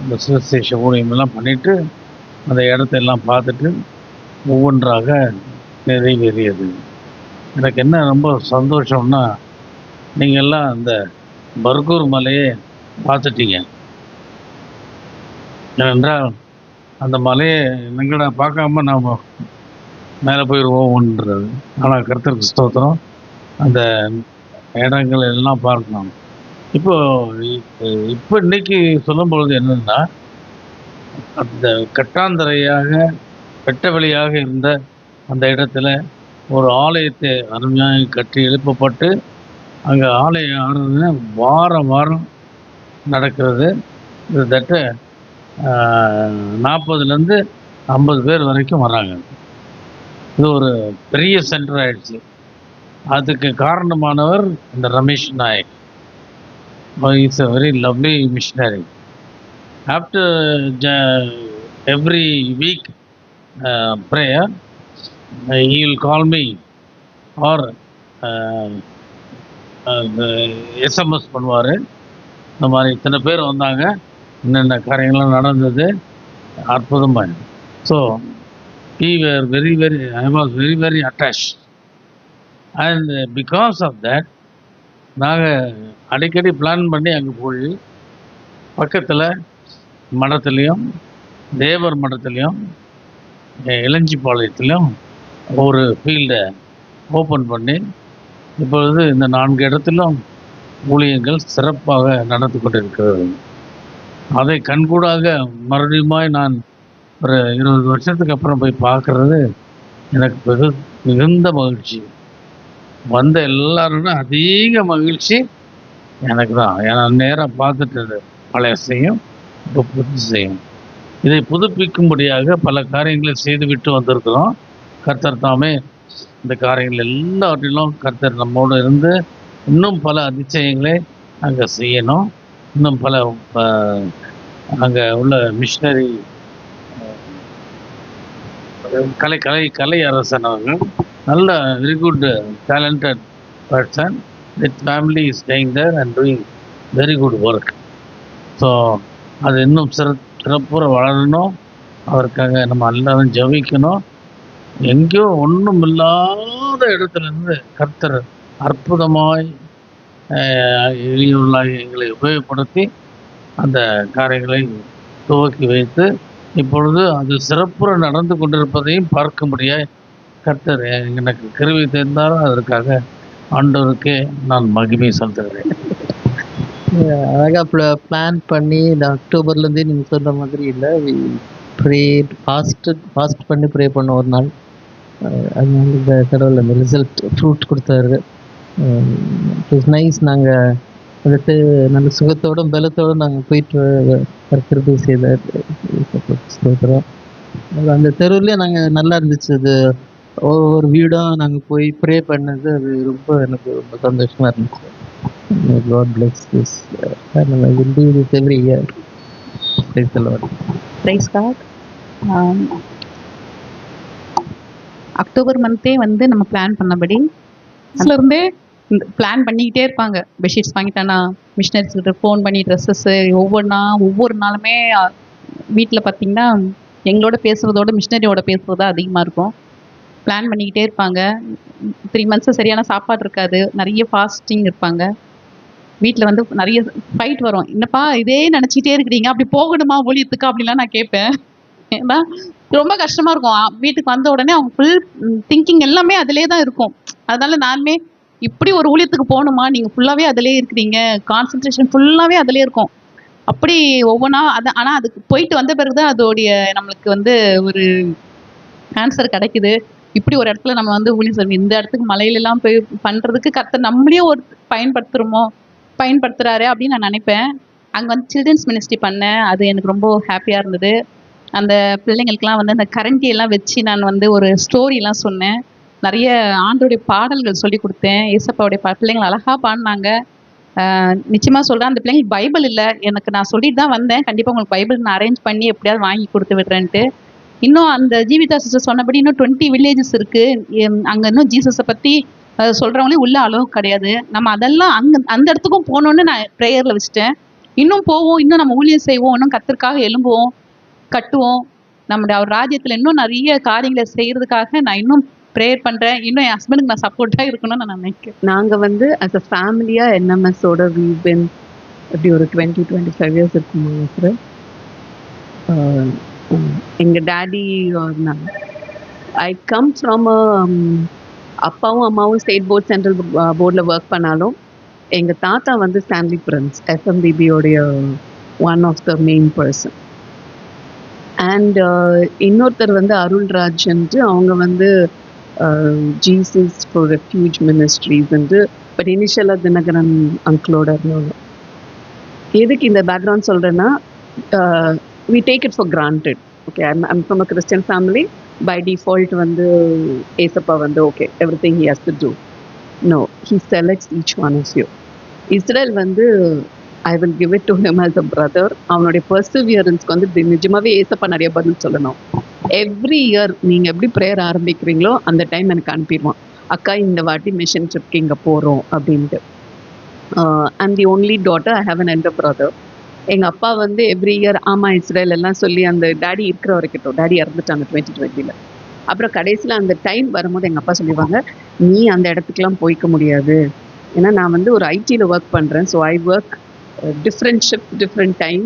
இந்த சுவிசேஷ ஊழியமெல்லாம் பண்ணிவிட்டு அந்த இடத்தையெல்லாம் பார்த்துட்டு ஒவ்வொன்றாக நிறைவேறியது. எனக்கு என்ன ரொம்ப சந்தோஷம்னா, நீங்கள் எல்லாம் அந்த பர்கூர் மலையை பார்த்துட்டீங்க. ஏனென்றால் அந்த மலையை எங்கடா பார்க்காம நாம் மேலே போயிடுவோம்ன்றது. ஆனால் கர்த்தருக்கு ஸ்தோத்திரம், அந்த இடங்கள் எல்லாம் பார்க்கணும். இப்போ இன்னைக்கு சொல்லும் பொழுது என்னென்னா, அந்த கட்டாந்தரையாக வெட்ட வெளியாக இருந்த அந்த இடத்துல ஒரு ஆலயத்தை அருமையாக கட்டி எழுப்பப்பட்டு அங்கே ஆலய ஆராதனை வாரம் நடக்கிறது. கிட்டத்தட்ட 40 to 50 பேர் வரைக்கும் வராங்க. இது ஒரு பெரிய சென்டர் ஆயிடுச்சு. அதுக்கு காரணமானவர் இந்த Ramesh Nayak. It's a very lovely missionary. After every week prayer, he will call me or SMS பண்ணுவார். இந்த மாதிரி இத்தனை பேர் வந்தாங்க, என்னென்ன காரியங்கள்லாம் நடந்தது, அற்புதமாக. So we were I was very attached. And because of that, நாங்கள் அடிக்கடி பிளான் பண்ணி அங்கே போய் பக்கத்தில் மடத்துலேயும் தேவர் மடத்துலேயும் இளஞ்சிப்பாளையத்துலேயும் ஒரு ஃபீல்டை ஓப்பன் பண்ணி இப்பொழுது இந்த 4 இடத்திலும் ஊழியங்கள் சிறப்பாக நடந்து கொண்டிருக்கிறது. அதை கண்கூடாக மறுபடியும் நான் ஒரு 20 வருஷத்துக்கு அப்புறம் போய் பார்க்குறது எனக்கு மிகுந்த மகிழ்ச்சி. வந்த எல்லாரோட அதிக மகிழ்ச்சி எனக்கு தான். ஏன்னா நேராக பார்த்துட்டு பழைய செய்யும் இப்போ புது செய்யும். இதை புதுப்பிக்கும்படியாக பல காரியங்களை செய்துவிட்டு வந்திருக்கிறோம். கர்த்தர் தாமே இந்த காரியங்கள் எல்லாவற்றிலும் கர்த்தர் நம்மோடு இருந்து இன்னும் பல அதிசயங்களை அங்கே செய்யணும். இன்னும் பல அங்கே உள்ள மிஷினரி கலை அரசன் அவர்கள் நல்ல very good talented person with family is staying there and doing very good work. So அது இன்னும் சிறப்புற வளரணும். அவருக்காக நம்ம எல்லாரும் ஜெபிக்கணும். எங்கேயோ ஒன்றும் இல்லாத இடத்துலேருந்து கர்த்தர் அற்புதமாய் எளியுள்ளாய் எங்களை உபயோகப்படுத்தி அந்த காரியங்களை துவக்கி வைத்து இப்பொழுது அது சிறப்புற நடந்து கொண்டிருப்பதையும் பார்க்கும்படியாய் கர்த்தர் எனக்கு கிருபை தெரிந்தாலும் அதற்காக ஆண்டவருக்கே நான் மகிமை செலுத்துகிறேன். அழகாக பிளான் பண்ணி இந்த அக்டோபர்லேருந்தே நீங்கள் சொல்கிற மாதிரி இல்லை, ஃபாஸ்ட் பண்ணி ப்ரே பண்ண ஒரு நாள். அதனால இந்த கடவுள் அந்த ரிசல்ட் ஃப்ரூட் கொடுத்தாரு. It is nice. நாங்கள் வந்துட்டு நல்ல சுகத்தோடும் பலத்தோடு நாங்கள் போயிட்டு கிருபை செய்தார். அந்த தெருவுலேயே நாங்கள் நல்லா இருந்துச்சு. அது ஒவ்வொரு வீடாக நாங்கள் போய் ப்ரே பண்ணது அது ரொம்ப எனக்கு ரொம்ப சந்தோஷமாக இருந்துச்சு. God bless this. And I will do this every year. Praise the Lord. Praise God. October மந்த்தே வந்து நம்ம பிளான் பண்ணபடி இருந்தே பிளான் பண்ணிக்கிட்டே இருப்பாங்க. பெட்ஷீட்ஸ் வாங்கிட்டானா மிஷினரிஸ் கிட்ட ஃபோன் பண்ணி ட்ரெஸ்ஸஸ்ஸு ஒவ்வொரு நாளுமே வீட்டில் பார்த்தீங்கன்னா எங்களோட பேசுகிறதோட மிஷினரியோட பேசுகிறது தான் அதிகமாக இருக்கும். பிளான் பண்ணிக்கிட்டே இருப்பாங்க. 3 months சரியான சாப்பாடு இருக்காது. நிறைய ஃபாஸ்டிங் இருப்பாங்க. வீட்டில் வந்து நிறைய ஃபைட் வரும். என்னப்பா இதே நினச்சிக்கிட்டே இருக்கிறீங்க, அப்படி போகணுமா ஊழியத்துக்கு அப்படிலாம் நான் கேட்பேன். ஏன்னா ரொம்ப கஷ்டமாக இருக்கும். வீட்டுக்கு வந்த உடனே அவங்க ஃபுல் திங்கிங் எல்லாமே அதிலே தான் இருக்கும். அதனால நானுமே இப்படி ஒரு ஊழியத்துக்கு போகணுமா, நீங்கள் ஃபுல்லாகவே அதிலே இருக்கிறீங்க, கான்சன்ட்ரேஷன் ஃபுல்லாகவே அதிலே இருக்கும். அப்படி ஒவ்வொன்றா ஆனால் அதுக்கு போயிட்டு வந்த பிறகு தான் அதோடைய நம்மளுக்கு வந்து ஒரு ஆன்சர் கிடைக்குது. இப்படி ஒரு இடத்துல நம்ம வந்து ஊழியம் செய்வோம், இந்த இடத்துக்கு மலையிலெல்லாம் போய் பண்ணுறதுக்கு கர்த்தர் நம்மளையும் ஒரு பயன்படுத்துகிறாரு அப்படின்னு நான் நினைப்பேன். அங்கே வந்து சில்ட்ரன்ஸ் மினிஸ்ட்ரி பண்ணேன். அது எனக்கு ரொம்ப ஹாப்பியாக இருந்தது. அந்த பிள்ளைங்களுக்கெல்லாம் வந்து அந்த கரண்டியெல்லாம் வச்சு நான் வந்து ஒரு ஸ்டோரிலாம் சொன்னேன். நிறைய ஆண்டோடைய பாடல்கள் சொல்லி கொடுத்தேன். ஏசப்பாவுடைய பிள்ளைங்கள் அழகாக பாடினாங்க. நிச்சயமாக சொல்கிறேன், அந்த பிள்ளைங்களுக்கு பைபிள் இல்லை. நான் சொல்லிட்டு தான் வந்தேன், கண்டிப்பாக உங்களுக்கு பைபிள் நான் அரேஞ்ச் பண்ணி எப்படியாவது வாங்கி கொடுத்து விடுறேன்ட்டு. இன்னும் அந்த ஜீவிதா சிஸ்டர் சொன்னபடி இன்னும் 20 வில்லேஜஸ் இருக்குது. அங்கே இன்னும் ஜீசஸை பற்றி சொல்கிறவங்களே உள்ள அளவு கிடையாது. நம்ம அதெல்லாம் அந்த இடத்துக்கும் போகணுன்னு நான் ப்ரேயரில் வச்சுட்டேன். இன்னும் போவோம், இன்னும் நம்ம ஊழியம் செய்வோம், இன்னும் கர்த்தருக்காக எழும்புவோம், கட்டுவோம். நம்முடைய அவர் ராஜ்யத்தில் இன்னும் நிறைய காரியங்களை செய்கிறதுக்காக நான் இன்னும் ப்ரேயர் பண்ணுறேன். இன்னும் என் ஹஸ்பண்டுக்கு நான் சப்போர்ட்டாக இருக்கணும்னு நான் நினைக்கிறேன். நாங்கள் வந்து அஸ் அ ஃபேமிலியாக என்எம்எஸோட வீவ் பின் எப்படி ஒரு 20-25 இயர்ஸ் இருக்குமாங்க சார். எங்கள் டேடி ஐ கம் ஃப்ரம் அப்பாவும் அம்மாவும் ஸ்டேட் போர்ட் சென்ட்ரல் போர்டில் ஒர்க் பண்ணாலும் எங்கள் தாத்தா வந்து ஸ்டான்லி பிரின்ஸ் எஃப்எம்பிபியோடைய one of the main person. And இன்னொருத்தர் வந்து அருள்ராஜ்ன்ட்டு அவங்க வந்து ஜீசஸ் ஃபார் ரெஃப்யூஜ் மினிஸ்ட்ரிஸ்ன்ட்டு, பட் இனிஷியலாக தினகரன் அங்கிளோட இருந்தாங்க. எதுக்கு இந்த பேக்ரவுண்ட் சொல்கிறேன்னா, we take it for granted. Okay, I'm from a Christian family. By default வந்து ஏசப்பா வந்து okay, everything he has to do. No, he selects each one of you. Israel வந்து I will give it to him as a brother. அவனுடைய பர்சிவியரன்ஸ்க்கு வந்து நிஜமாவே ஏசப்பா நிறைய பதில் சொல்லணும். எவ்ரி இயர் நீங்கள் எப்படி ப்ரேயர் ஆரம்பிக்கிறீங்களோ அந்த டைம் எனக்கு அனுப்பிடுவான், அக்கா இந்த வாட்டி மிஷன் ட்ரிப்க்கு இங்கே போகிறோம் அப்படின்ட்டு. And the only daughter, I have an elder brother. எங்கள் அப்பா வந்து எவ்ரி இயர் ஆமாம் இஸ்ரேல் எல்லாம் சொல்லி அந்த டேடி இருக்கிற வரைக்கும், டேடி இறந்துட்டாங்க 2020. அப்புறம் கடைசியில் அந்த டைம் வரும்போது எங்கள் அப்பா சொல்லிடுவாங்க, நீ அந்த இடத்துக்குலாம் போய்க்க முடியாது, ஏன்னா நான் வந்து ஒரு ஐடியில் ஒர்க் பண்ணுறேன். So I work different shift different time.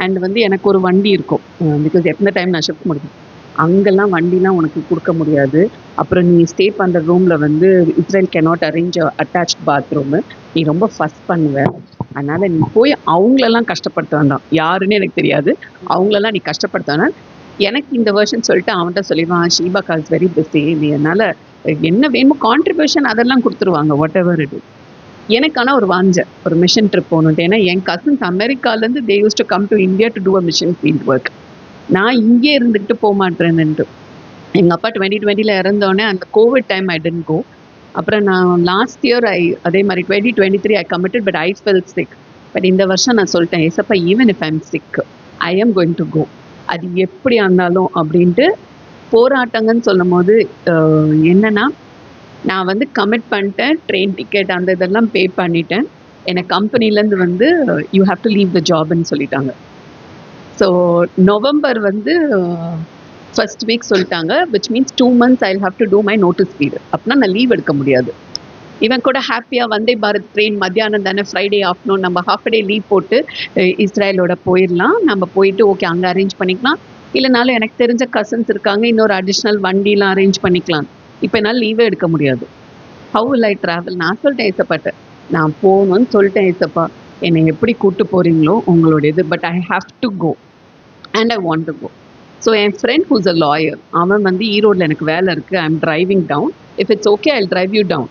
And வந்து எனக்கு ஒரு வண்டி இருக்கும், பிகாஸ் எத்தனை டைம் நான் ஷிஃப்ட் முடியும், அங்கெல்லாம் வண்டிலாம் உனக்கு கொடுக்க முடியாது. அப்புறம் நீ ஸ்டே பண்ணுற ரூமில் வந்து Israel cannot arrange attach bathroom, நீ ரொம்ப ஃபஸ்ட் பண்ணுவேன், அதனால் நீ போய் அவங்களெல்லாம் கஷ்டப்படுத்த வேண்டாம், யாருன்னு எனக்கு தெரியாது, அவங்களெல்லாம் நீ கஷ்டப்படுத்த வேணாம். எனக்கு இந்த வேர்ஷன் சொல்லிட்டு அவன்கிட்ட சொல்லிடுவான், ஷீபா காஸ் வெரி பிஸி, நீ என்னால் என்ன வேணுமோ கான்ட்ரிபியூஷன் அதெல்லாம் கொடுத்துருவாங்க, வாட் எவர் இது. எனக்கான ஒரு வாஞ்ச ஒரு மிஷன் ட்ரிப் போகணுன்ட்டு. ஏன்னா என் கசின்ஸ் அமெரிக்காலேருந்து they use to come to India to do a mission field work. நான் இங்கே இருந்துக்கிட்டு போக மாட்டேன்னுட்டு. எங்கள் அப்பா 2020 இறந்தோடனே அந்த Covid time I didn't go. அப்புறம் நான் லாஸ்ட் இயர் அதே மாதிரி 2023 I committed, but I fell sick. But இந்த வருஷம் நான் சொல்லிட்டேன், ஏசப்பா even if I'm sick I am going to go. அது எப்படி இருந்தாலும் அப்படின்ட்டு போராட்டங்கன்னு சொல்லும் போது என்னன்னா, நான் வந்து கமிட் பண்ணிட்டேன், ட்ரெயின் டிக்கெட் அந்த இதெல்லாம் பே பண்ணிட்டேன். எனக்கு கம்பெனிலேருந்து வந்து you have to leave the ஜாப்னு சொல்லிட்டாங்க. ஸோ நவம்பர் வந்து ஃபர்ஸ்ட் வீக் சொல்லிட்டாங்க, which means 2 months I have to do my notice period. அப்படின்னா நான் லீவ் எடுக்க முடியாது. இவன் கூட ஹாப்பியாக வந்தே பாரத் ட்ரெயின் மத்தியானம் தானே, ஃப்ரைடே ஆஃப்டர்நூன் நம்ம ஹாஃப் டே லீவ் போட்டு இஸ்ரேலோட போயிடலாம். நம்ம போயிட்டு ஓகே அங்கே அரேஞ்ச் பண்ணிக்கலாம், இல்லைனாலும் எனக்கு தெரிஞ்ச கசின்ஸ் இருக்காங்க, இன்னொரு அடிஷ்னல் வண்டிலாம் அரேஞ்ச் பண்ணிக்கலாம். இப்போ என்னால் லீவே எடுக்க முடியாது. How will I travel? நான் சொல்லிட்டேன் ஏசப்பாட்ட, நான் போகணும்னு சொல்லிட்டேன், ஏசப்பா என்னை எப்படி கூப்பிட்டு போகிறீங்களோ உங்களோட இது, but I have to go and I want to go. So என் ஃப்ரெண்ட் ஹூஸ் அ லாயர், அவன் வந்து ஈரோடில் எனக்கு வேலை இருக்குது, I am driving down, if it's okay I drive you down,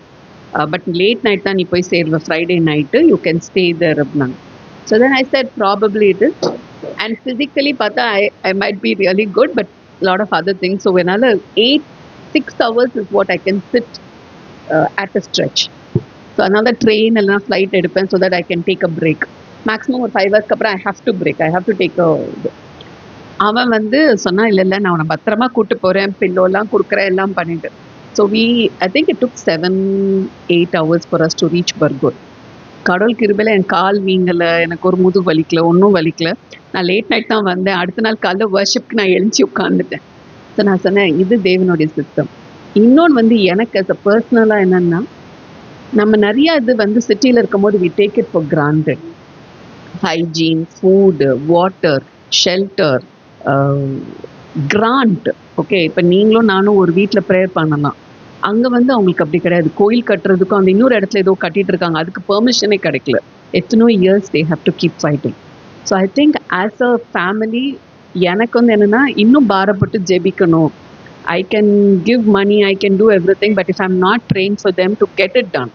but late night தான் நீ போய் சேருவ, Friday night you can stay there அப்படின்னாங்க. So then I said probably it is. And physically பார்த்தா I might be really good, but lot of other things. So என்னால் 6 hours is what I can sit at a stretch. So அதனால train இல்லைனா flight எடுப்பேன், so that I can take a break. Maximum ஒரு 5 hours அப்புறம் ஐ have to break, I have to take a இது. அவன் வந்து சொன்னா, இல்லை இல்லை நான் உன்னை பத்திரமா கூப்பிட்டு போகிறேன், பில்லோலாம் கொடுக்குறேன், எல்லாம் பண்ணிட்டு. So I think it took 7-8 hours for us to reach Bargur. கடவுள் கிருபையில் என் கால் வீங்கலை, எனக்கு ஒரு முதுகு வலிக்கல, ஒன்றும் வலிக்கல. நான் லேட் நைட் தான் வந்தேன். அடுத்த நாள் காலைல வர்ஷிப்க்கு நான் எழுச்சி உட்காந்துட்டேன். ஸோ நான் சொன்னேன், இது தேவனுடைய சிஸ்டம். இன்னொன்று வந்து எனக்கு as a பர்சனலாக என்னென்னா, நம்ம நிறையா இது வந்து சிட்டியில் இருக்கும் போது we take it for granted. Hygiene, food, water, shelter, grant. Okay, இப்போ நீங்களும் நானும் ஒரு வீட்டில் ப்ரேயர் பண்ணலாம், அங்கே வந்து அவங்களுக்கு அப்படி கிடையாது. கோயில் கட்டுறதுக்கும் அந்த இன்னொரு இடத்துல ஏதோ கட்டிட்டு இருக்காங்க, அதுக்கு பெர்மிஷனே கிடைக்கல. எத்தனோ years they have to keep fighting. So I think as a family எனக்கு வந்து என்னென்னா, இன்னும் பாரப்பட்டு ஜெபிக்கணும். I can give money, I can do every thing, but if I am not train for them to get it done.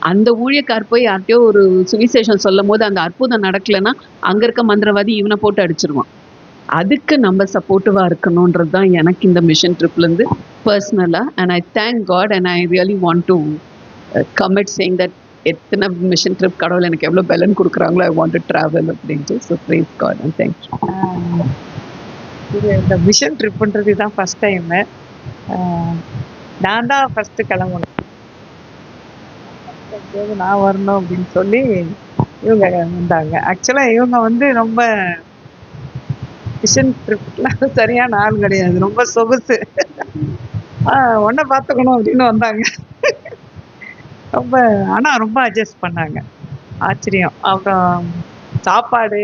அந்த ஊழியக்கார் போய் யார்ட்டையோ ஒரு சுவிசேஷம் சொல்லும் போது அந்த அற்புதம் நடக்கலைன்னா அங்கே இருக்க மந்திரவாதி இவனை போட்டு அடிச்சிருவான். அதுக்கு நம்ம சப்போர்ட்டிவாக இருக்கணுன்றது தான் எனக்கு இந்த மிஷன் ட்ரிப்லேருந்து பர்சனலாக. And I thank God and I really want to commit saying that எத்தனை மிஷன் ட்ரிப் கடவுள் எனக்கு எவ்வளோ பலன் கொடுக்குறாங்களோ, ஐ வாண்ட் டு ட்ராவல் அப்படின்ட்டு. So praise God and thank you. இது இந்த மிஷன் ட்ரிப்புன்றது தான் ஃபஸ்ட் டைமு. நான் தான் ஃபஸ்ட்டு கிளம்பணும், நான் வரணும் அப்படின்னு சொல்லி இவங்க வந்தாங்க. ஆக்சுவலாக இவங்க வந்து ரொம்ப மிஷன் ட்ரிப்லாம் சரியான ஆள் கிடையாது, ரொம்ப சொகுசு. ஒன்றை பார்த்துக்கணும் அப்படின்னு வந்தாங்க. ரொம்ப ஆனால் ரொம்ப அட்ஜஸ்ட் பண்ணாங்க, ஆச்சரியம். அப்புறம் சாப்பாடு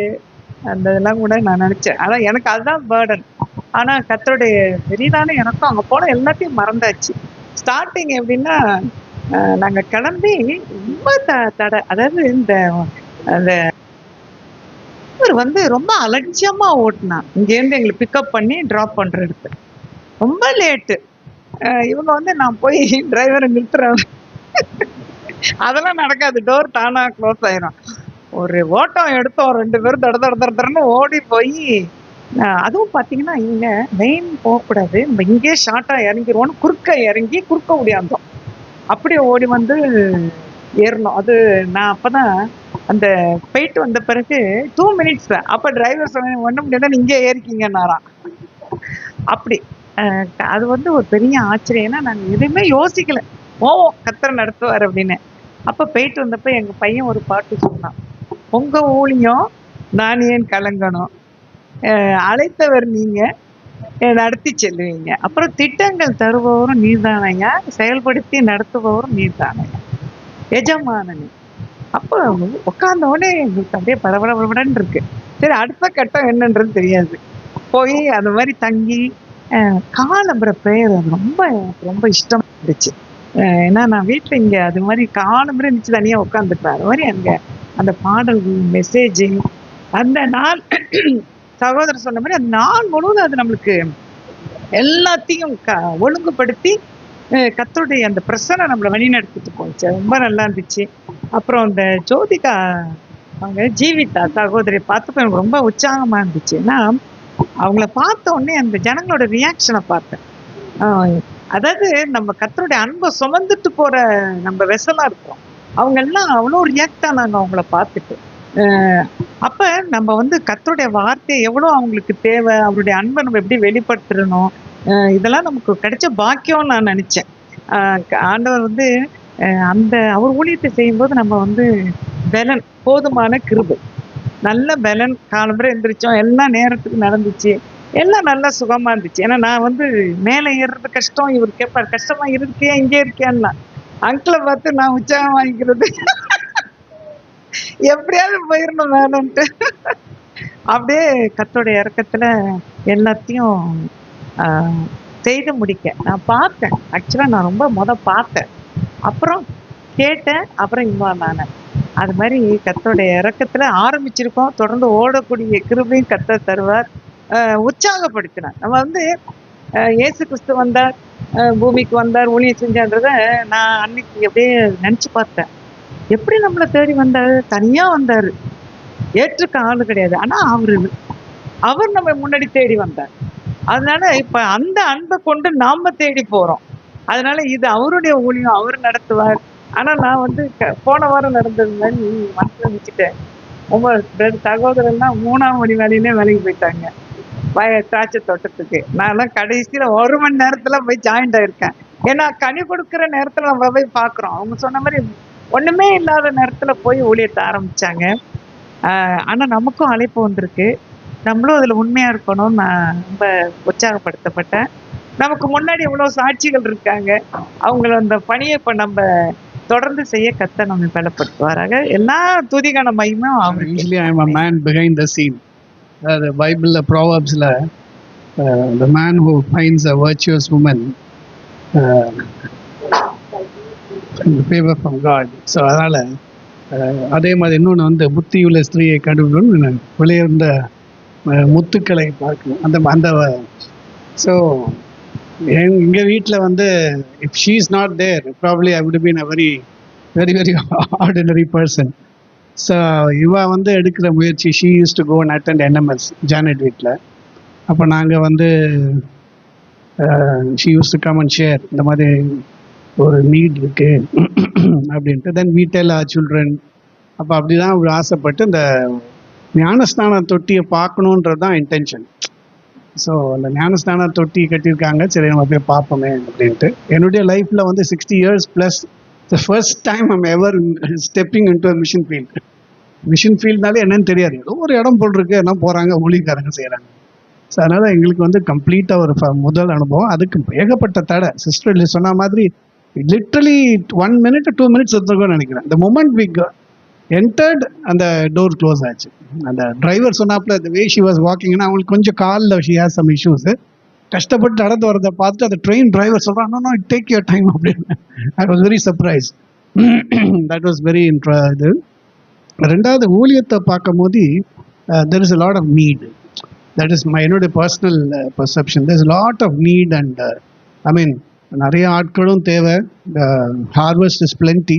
அந்த இதெல்லாம் கூட நான் நினச்சேன், ஆனால் எனக்கு அதுதான் பேர்டன். ஆனால் கர்த்தருடைய பெரிதான எனக்கும் அங்கே போன எல்லாத்தையும் மறந்தாச்சு. ஸ்டார்டிங் எப்படின்னா, நாங்கள் கிளம்பி ரொம்ப தடை, அதாவது இந்த அந்த வந்து ரொம்ப அலட்சியமா ஓட்டினான். இங்கேருந்து எங்களை பிக்கப் பண்ணி ட்ராப் பண்றதுக்கு ரொம்ப லேட்டு. இவங்க வந்து நான் போய் டிரைவரை நிறுத்துறேன், அதெல்லாம் நடக்காது, டோர் தானா க்ளோஸ் ஆயிரும். ஒரு ஓட்டம் எடுத்தோம், 2 பேரும் தடன்னு ஓடி போய், அதுவும் பார்த்தீங்கன்னா இவங்க மெயின் போகக்கூடாது, நம்ம இங்கேயே ஷார்ட்டாக இறங்கிடுவோன்னு குறுக்க ஓடியாந்தோம். அப்படியே ஓடி வந்து ஏறணும். அது நான் அப்போதான் அந்த போயிட்டு வந்த பிறகு 2 minutes தான். அப்போ டிரைவர் சொன்ன, ஒன்றும் முடியாது இங்கே ஏறிக்கிங்கன்னாராம். அப்படி அது வந்து ஒரு பெரிய ஆச்சரியம். ஏன்னா நாங்கள் எதுவுமே யோசிக்கல, போவோம் கர்த்தர் நடத்துவார் அப்படின்னு. அப்போ போயிட்டு வந்தப்போ எங்கள் பையன் ஒரு பாட்டு சொன்னான், உங்கள் ஊழியம் நான் ஏன் கலங்கணும், அழைத்தவர் நீங்கள் நடத்தி செல்லுவீங்க, அப்புறம் திட்டங்கள் தருபவரும் நீர்தானையா, செயல்படுத்தி நடத்துபவரும் நீர்தானையா, எஜமானனே. அப்போ உட்காந்தோடனே எங்களுக்கு அப்படியே படபடன்னு இருக்கு. சரி, அடுத்த கட்டம் என்னன்றது தெரியாது. போய் அந்த மாதிரி தங்கி காலம்புற ப்ரேயர் அது ரொம்ப இஷ்டமா இருந்துச்சு. ஏன்னா நான் வீட்டில் இங்கே அது மாதிரி காலம்புற இருந்துச்சு, தனியாக உட்காந்துருப்பேன். அது மாதிரி அங்கே அந்த பாடல்கள், மெசேஜ், அந்த நாள் சகோதரர் சொன்ன மாதிரி அந்த நாள் முழுவதும் அது நம்மளுக்கு எல்லாத்தையும் ஒழுங்குபடுத்தி கர்த்தருடைய அந்த பிரசனை நம்மளை வழி நடத்திட்டு போச்சு. ரொம்ப நல்லா இருந்துச்சு. அப்புறம் இந்த ஜோதிகா அவங்க ஜீவிதா சகோதரியை பார்த்தப்ப எனக்கு ரொம்ப உற்சாகமாக இருந்துச்சு. ஏன்னா அவங்கள பார்த்த உடனே அந்த ஜனங்களோட ரியாக்ஷனை பார்த்தேன். ஆஹ் அதாவது நம்ம கர்த்தருடைய அன்பை சுமந்துட்டு போற நம்ம வெசலா இருக்கிறோம். அவங்க எல்லாம் அவ்வளோ ரியாக்ட் ஆனாங்க அவங்கள பார்த்துட்டு. ஆஹ் அப்ப நம்ம வந்து கர்த்தருடைய வார்த்தை எவ்வளோ அவங்களுக்கு தேவை, அவருடைய அன்பை நம்ம எப்படி வெளிப்படுத்தணும், இதெல்லாம் நமக்கு கிடைச்ச பாக்கியம்னு நான் நினைச்சேன். ஆண்டவர் வந்து அந்த அவர் ஊழியத்தை செய்யும்போது நம்ம வந்து பலன், போதுமான கிருபை, நல்ல பலன், காலம்பரை எந்திரிச்சோம், எல்லாம் நேரத்துக்கு நடந்துச்சு, எல்லாம் நல்லா சுகமா இருந்துச்சு. ஏன்னா நான் வந்து மேலே ஏறுறது கஷ்டம், இவர் கேட்பார் கஷ்டமா இருக்கியா இங்கே இருக்கியான்னா, அங்கிளை பார்த்து நான் உற்சாகம் வாங்கிக்கிறது எப்படியாவது போயிடணும் வேணும்ட்டு அப்படியே கர்த்தருடைய இறக்கத்துல எல்லாத்தையும் செய்து முடிக்க நான் பார்த்தேன். ஆக்சுவலா நான் ரொம்ப பார்த்தேன், அப்புறம் கேட்டேன், அப்புறம் இன்வால்வ் ஆனேன். அது மாதிரி கர்த்தருடைய இறக்கத்துல ஆரம்பிச்சிருக்கோம், தொடர்ந்து ஓடக்கூடிய கிருபையும் கர்த்தர் தருவார். உற்சாகப்படுத்தினார். நம்ம வந்து இயேசு கிறிஸ்து வந்தார், பூமிக்கு வந்தார், ஊழியம் செஞ்சான்றத நான் அன்னைக்கு அப்படியே நினைச்சு பார்த்தேன். எப்படி நம்மளை தேடி வந்தாரு, தனியா வந்தாரு, ஏற்றுக்க ஆளு கிடையாது, ஆனா அவர் நம்ம முன்னாடி தேடி வந்தார். அதனால இப்ப அந்த அன்பை கொண்டு நாம தேடி போறோம். அதனால இது அவருடைய ஊழியம், அவர் நடத்துவார். ஆனா நான் வந்து போன வாரம் நடந்தது மாதிரி மனசுல வச்சுட்டேன். சகோதரன்லாம் 3ஆம் மணி வேலையிலே வேலைக்கு போயிட்டாங்க திராட்சை தோட்டத்துக்கு. நான் கடைசியில 1 மணி நேரத்துல போய் ஜாயின்ட் ஆயிருக்கேன். ஏன்னா கனி கொடுக்குற நேரத்துல நம்ம போய் பாக்குறோம். அவங்க சொன்ன மாதிரி ஒண்ணுமே இல்லாத நேரத்துல போய் ஊழியத்தை ஆரம்பிச்சாங்க. ஆனா நமக்கும் அழைப்பு வந்திருக்கு, நம்மளும் அதுல உண்மையா இருக்கணும்னு நான் ரொம்ப உற்சாகப்படுத்தப்பட்டேன். நமக்கு முன்னாடி இவ்வளவு சாட்சிகள் இருக்காங்க, அவங்கள அந்த பணியை இப்ப நம்ம தொடர்ந்து செய்ய கத்த நம்ம பலப்படுத்துவாராக. எல்லா துதிகான மகிமையும் அவருக்கு. Usually I am a man behind the scene. The Bible, Proverbsல the man who finds a virtuous woman in favor from God. So அதனால அதே மாதிரி இன்னொன்று வந்து புத்தியுள்ள ஸ்திரீயை கண்டுபிடின்னு விளையார்ந்த முத்துக்களை பார்க்கணும் அந்த அந்த ஸோ எங்கள் வீட்டில் வந்து if she is not there probably I would been a very very very ordinary person. So இவ வந்து எடுக்கிற முயற்சி, she used to go and attend NMS Janet வீட்டில். அப்போ நாங்கள் வந்து she used to come and share இந்த மாதிரி ஒரு நீட் இருக்கு அப்படின்ட்டு. தென் we tell our children. அப்போ அப்படிதான் அவர் ஆசைப்பட்டு இந்த ஞானஸ்தான தொட்டியை பார்க்கணுன்றது தான் இன்டென்ஷன். ஸோ அந்த ஞானஸ்தான தொட்டி கட்டியிருக்காங்க, சரி நம்ம போய் பார்ப்போமே அப்படின்ட்டு. என்னுடைய லைஃப்பில் வந்து 60 years plus the first time I'm ever stepping into a mission field. Mission ஃபீல்ட்னாலே என்னன்னு தெரியாது, ஏதோ ஒரு இடம் போல் இருக்கு, என்ன போகிறாங்க, ஊழியக்காரங்க செய்கிறாங்க. ஸோ அதனால் எங்களுக்கு வந்து கம்ப்ளீட்டாக ஒரு முதல் அனுபவம். அதுக்கு ஏகப்பட்ட தடை. சிஸ்டர் சொன்ன மாதிரி லிட்ரலி 1 minute 2 minutes எடுத்துருக்கோன்னு நினைக்கிறேன். the moment we entered அந்த டோர் க்ளோஸ் ஆச்சு. அந்த டிரைவர் சொன்னாப்புல the way she was walking, அவங்களுக்கு கொஞ்சம் காலில் she has some issues, கஷ்டப்பட்டு நடந்து வரதை பார்த்துட்டு அந்த ட்ரெயின் டிரைவர் சொல்கிறான், no take your time அப்படின்னு. I was very surprised. that was very இது. ரெண்டாவது ஊழியத்தை பார்க்கும் போது there is a lot of need. that is என்னுடைய personal perception. there is a lot of need and I mean நிறைய ஆட்களும் தேவை. Harvest is plenty,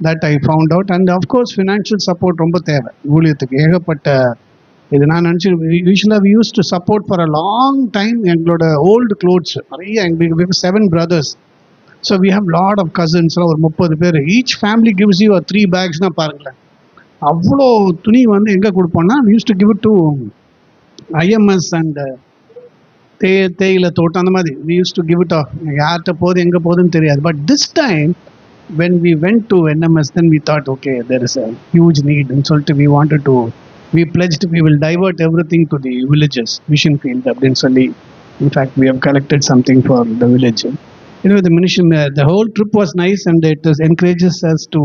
that I found out. And of course financial support ரொம்ப தேவை ஊழியத்துக்கு. ஏகப்பட்ட இது நான் நினச்சி யூஸ்வலாக we use to support for a long time. எங்களோட ஓல்டு க்ளோத்ஸ் நிறைய, எங்களுக்கு 7 brothers. So we have lot of கசின்ஸ்லாம் ஒரு 30 பேர். ஈச் ஃபேமிலி கிவ்ஸ் யூ 3 bagsனால் பாருங்களேன், அவ்வளோ துணி வந்து எங்கே கொடுப்போம்னா use to give it to IMS and தேயிலை தோட்டம் அந்த மாதிரி. we used to give it off. யார்கிட்ட போகுது எங்கே போகுதுன்னு தெரியாது. But this time when we went to NMS, then we thought okay, there is a huge need and சொல்லிட்டு we pledged we will divert everything to the villages, mission field அப்படின்னு சொல்லி. in fact we have collected something for the village. The mission, the whole trip was nice and it encourages us to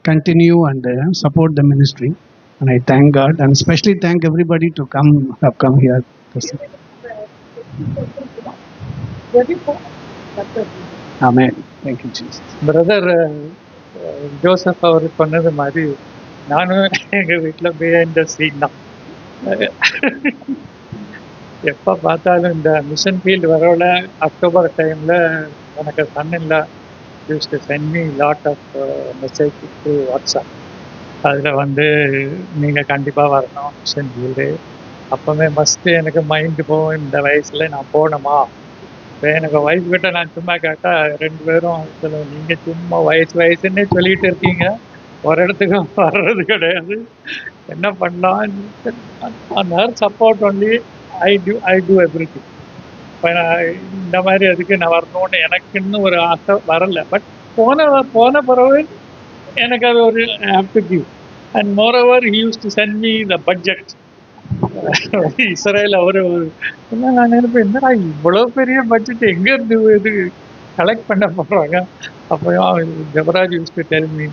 continue and support the ministry, and I thank God and especially thank everybody to have come here. Amen. Thank you, Jesus. Brother Joseph அவர் பண்ணது மாதிரி நானும் எங்கள் வீட்டில் behind the scene தான். எப்போ பார்த்தாலும் இந்த மிஷன் ஃபீல்டு வரவுல அக்டோபர் டைமில் எனக்கு சன்னில்லா use to send me lot of message to WhatsApp. அதில் வந்து நீங்கள் கண்டிப்பாக வரணும் மிஷன் ஃபீல்டு, அப்போவே மஸ்ட்டு எனக்கு மைண்டு போகும், இந்த வயசில் நான் போகணுமா. இப்போ எனக்கு வயசு கிட்ட நான் சும்மா கேட்டால் 2 பேரும் சொல்லுவோம், நீங்கள் சும்மா வயசுன்னே சொல்லிட்டு இருக்கீங்க, ஒரு இடத்துக்கு வர்றது கிடையாது, என்ன பண்ணலாம். நான் support only I do everything. இப்போ நான் இந்த மாதிரி அதுக்கு நான் வரணும்னு எனக்கு இன்னும் ஒரு ஆசை வரலை. பட் போன பிறகு எனக்கு அது ஒரு have to give. And moreover he use to send me the budget. Israel அவர் என்ன நான் நினைப்பேன், என்னடா இவ்வளோ பெரிய பட்ஜெட் எங்கேருந்து இது கலெக்ட் பண்ண போகிறாங்க. அப்போ Jebaraj use to tell me,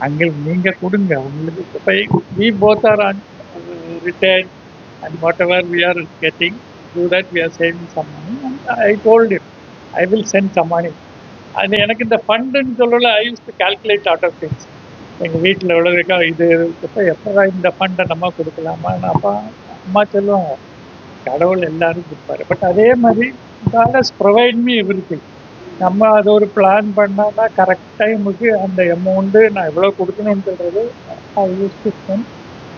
அங்கே நீங்கள் கொடுங்க உங்களுக்கு. இப்போ we both are on retired, and whatever we are getting, through that we are saving some money. And I told him, I will send some money. அது எனக்கு இந்த ஃபண்டுன்னு சொல்லல, I use to calculate out of things. எங்கள் வீட்டில் எவ்வளோ இருக்கா இது இப்போ எப்போ இந்த ஃபண்டை நம்ம கொடுக்கலாமா. அப்போ அம்மா சொல்லுவாங்க, கடவுள் எல்லாரும் கொடுப்பாரு. பட் அதே மாதிரி God has provide me everything. நம்ம அது ஒரு பிளான் பண்ணால் தான் கரெக்ட் டைமுக்கு அந்த அமௌண்ட்டு நான் எவ்வளோ கொடுக்கணும்னு சொல்கிறது I use to spend.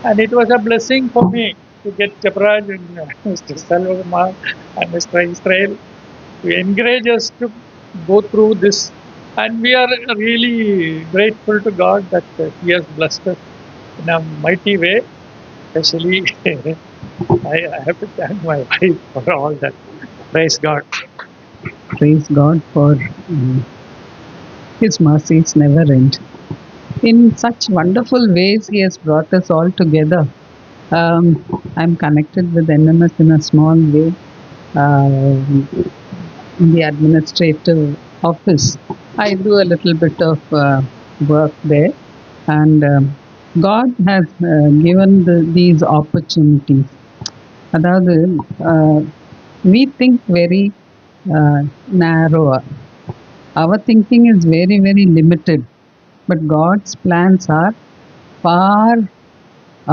And it was a blessing for me to get Jabaraj and mister Selvakumar and mister Israel to encourage us to go through this. And we are really grateful to God that He has blessed us in a mighty way. Especially, I have to thank my wife for all that. Praise God. Praise God for His mercies never end. In such wonderful ways, He has brought us all together. I'm connected with NMS in a small way. In the administrative office, I do a little bit of work there, and God has given these opportunities. Aதாவது we think very narrower. Our thinking is very, very limited, but God's plans are far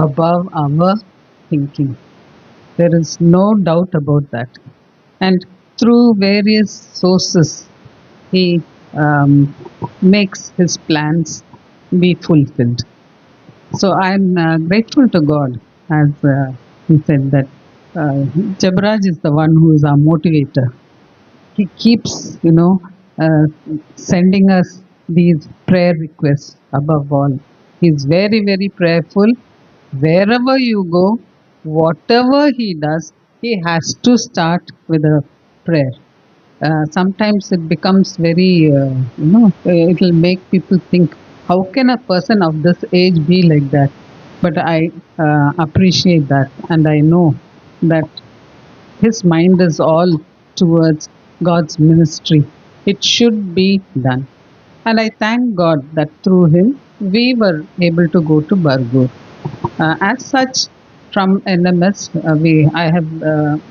above our thinking. There is no doubt about that. And through various sources, He makes His plans be fulfilled. So I'm grateful to God, as he said, that Jabaraj is the one who is our motivator. He keeps, sending us these prayer requests above all. He's very, very prayerful. Wherever you go, whatever he does, he has to start with a prayer. Sometimes it becomes very, it will make people think, how can a person of this age be like that? But I appreciate that, and I know that his mind is all towards God's ministry. It should be done. And I thank God that through him, we were able to go to Bargur. As such, from NMS,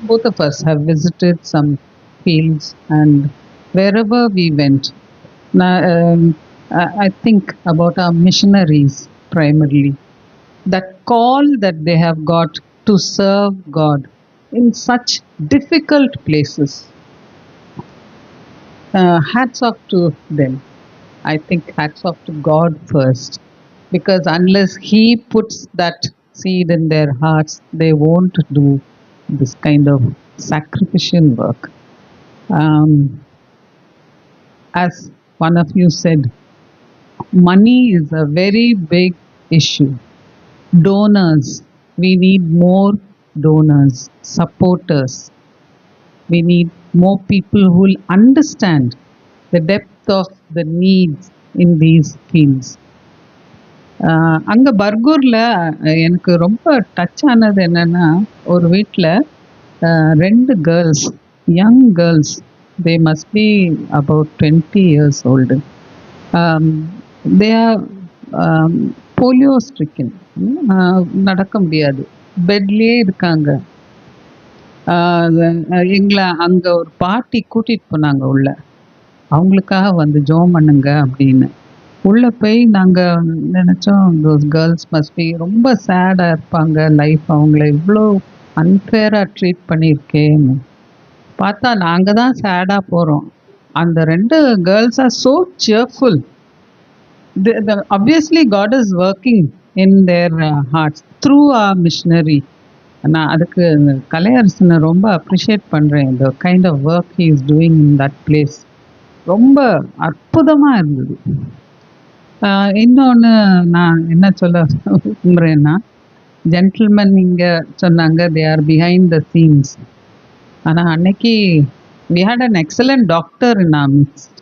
both of us have visited some fields, and wherever we went, I think about our missionaries primarily, that call that they have got to serve God in such difficult places. Hats off to them. I think hats off to God first, because unless He puts that seed in their hearts, they won't do this kind of sacrificial work. As one of you said, money is a very big issue. Donors, we need more donors, supporters. We need more people who will understand the depth of the needs in these fields. அங்கே பர்கூரில் எனக்கு ரொம்ப touch ஆனது என்னென்னா, ஒரு வீட்டில் 2 girls, young girls, they must be about 20 years old. They are polio stricken, நடக்க முடியாது, பெட்லேயே இருக்காங்க. எங்களை அங்கே ஒரு பார்ட்டி கூட்டிகிட்டு போனாங்க உள்ள, அவங்களுக்காக வந்து ஜோம் பண்ணுங்க அப்படின்னு. உள்ளே போய் நாங்கள் நினச்சோம், தோஸ் கேர்ள்ஸ் மஸ்ட் பி ரொம்ப சேடாக இருப்பாங்க, லைஃப் அவங்கள இவ்வளோ அன்ஃபேராக ட்ரீட் பண்ணியிருக்கேன்னு. பார்த்தா நாங்கள் தான் சேடாக போகிறோம். அந்த 2 girls are so cheerful. Obviously God is working in their hearts through our missionary நான் அதுக்கு கலையரசனை ரொம்ப அப்ரிஷியேட் பண்ணுறேன். இந்த kind of work he is doing in that place ரொம்ப அற்புதமாக இருந்தது. இன்னொன்று நான் என்ன சொல்ல விரும்புகிறேன்னா, ஜென்டில்மேன் இங்கே சொன்னாங்க they are behind the scenes. ஆனால் அன்னைக்கு we had an excellent doctor in our midst.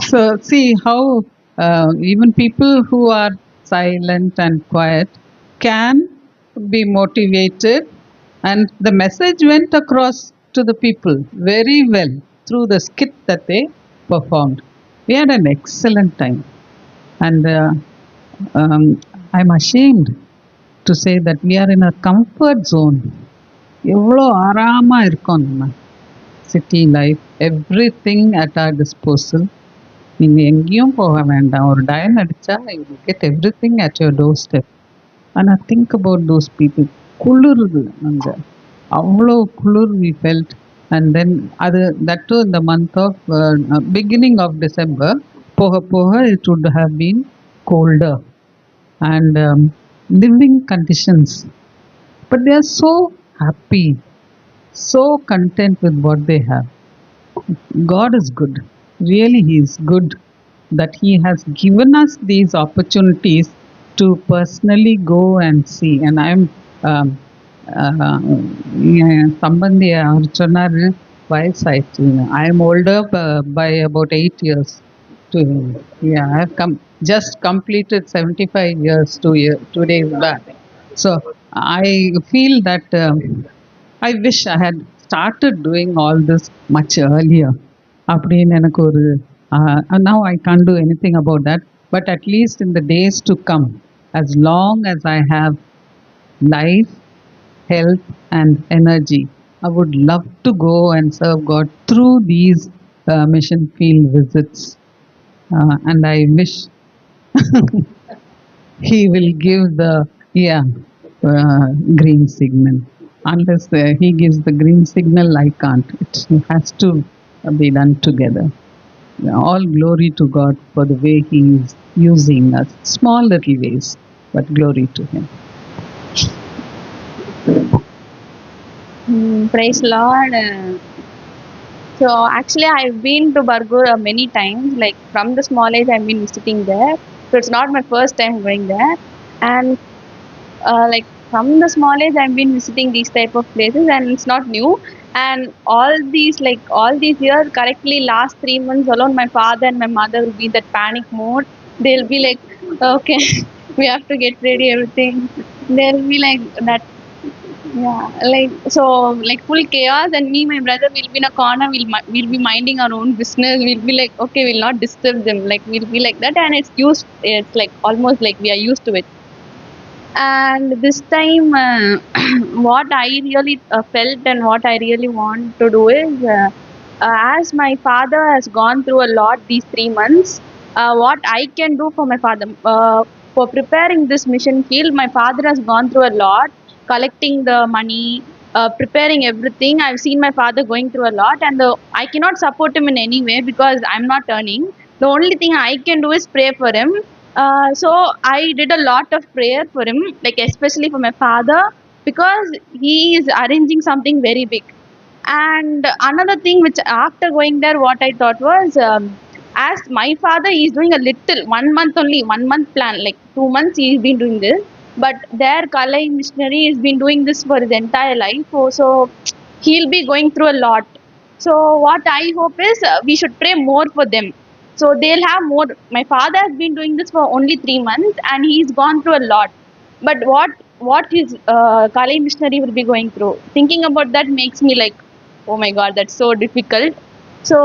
So see how even people who are silent and quiet can be motivated, and the message went across to the people very well through the skit that they performed. We had an excellent time, and I'm ashamed to say that we are in a comfort zone. எவ்வளோ ஆறாமல் இருக்கோம் நம்ம. City life, everything at our disposal. நீங்கள் எங்கேயும் போக வேண்டாம், ஒரு dial அடித்தா you get everything at your doorstep. ஆனால் திங்க் அபவுட் தோஸ் பீப்புள். குளிருது அங்கே, அவ்வளோ குளிர் வி ஃபெல்ட். அண்ட் தென் அது தட் டு இந்த month of beginning of December. போக போக it would have been colder and living conditions. But they are so happy, so content with what they have. God is good. Really, He is good that He has given us these opportunities to personally go and see. And I am Sambandhi அவர் சொன்னார் வயசாயிடுச்சு. I am older by about 8 years. I have just completed 75 years 2 days back. So I feel that I wish I had started doing all this much earlier. அப்படின்னு எனக்கு ஒரு now I can't do anything about that, but at least in the days to come, as long as I have life, health and energy, I would love to go and serve God through these mission field visits, and I wish He will give the green signal. Unless He gives the green signal, I can't. It has to be done together. All glory to God for the way He is using us. Small little ways, but glory to Him. Praise Lord. So actually I've been to Bargur many times. Like from the small age I've been visiting there. So it's not my first time going there. And like from the small age I've been visiting these type of places, and it's not new. And all these years, correctly last 3 months alone, my father and my mother will be in that panic mode. They'll be like, okay, we have to get ready, everything. They'll be like that. Yeah, like so, like full chaos, and me, my brother will be in a corner. We'll be minding our own business. We'll be like, okay, we'll not disturb them. Like we'll be like that, and it's like almost like we are used to it. And this time what I really felt and what I really want to do is as my father has gone through a lot these 3 months, what I can do for my father for preparing this mission field. My father has gone through a lot, collecting the money, preparing everything. I've seen my father going through a lot, and I cannot support him in any way because I'm not earning. The only thing I can do is pray for him. So I did a lot of prayer for him, like especially for my father, because he is arranging something very big. And another thing which after going there, what I thought was, as my father is doing a little 1 month only, 1 month plan, like 2 months he's been doing this, but their Kalai missionary has been doing this for his entire life. So he'll be going through a lot. So what I hope is we should pray more for them. So they'll have more. My father has been doing this for only 3 months, and he's gone through a lot. But what his Kali missionary will be going through, thinking about that makes me like, oh my God, that's so difficult. So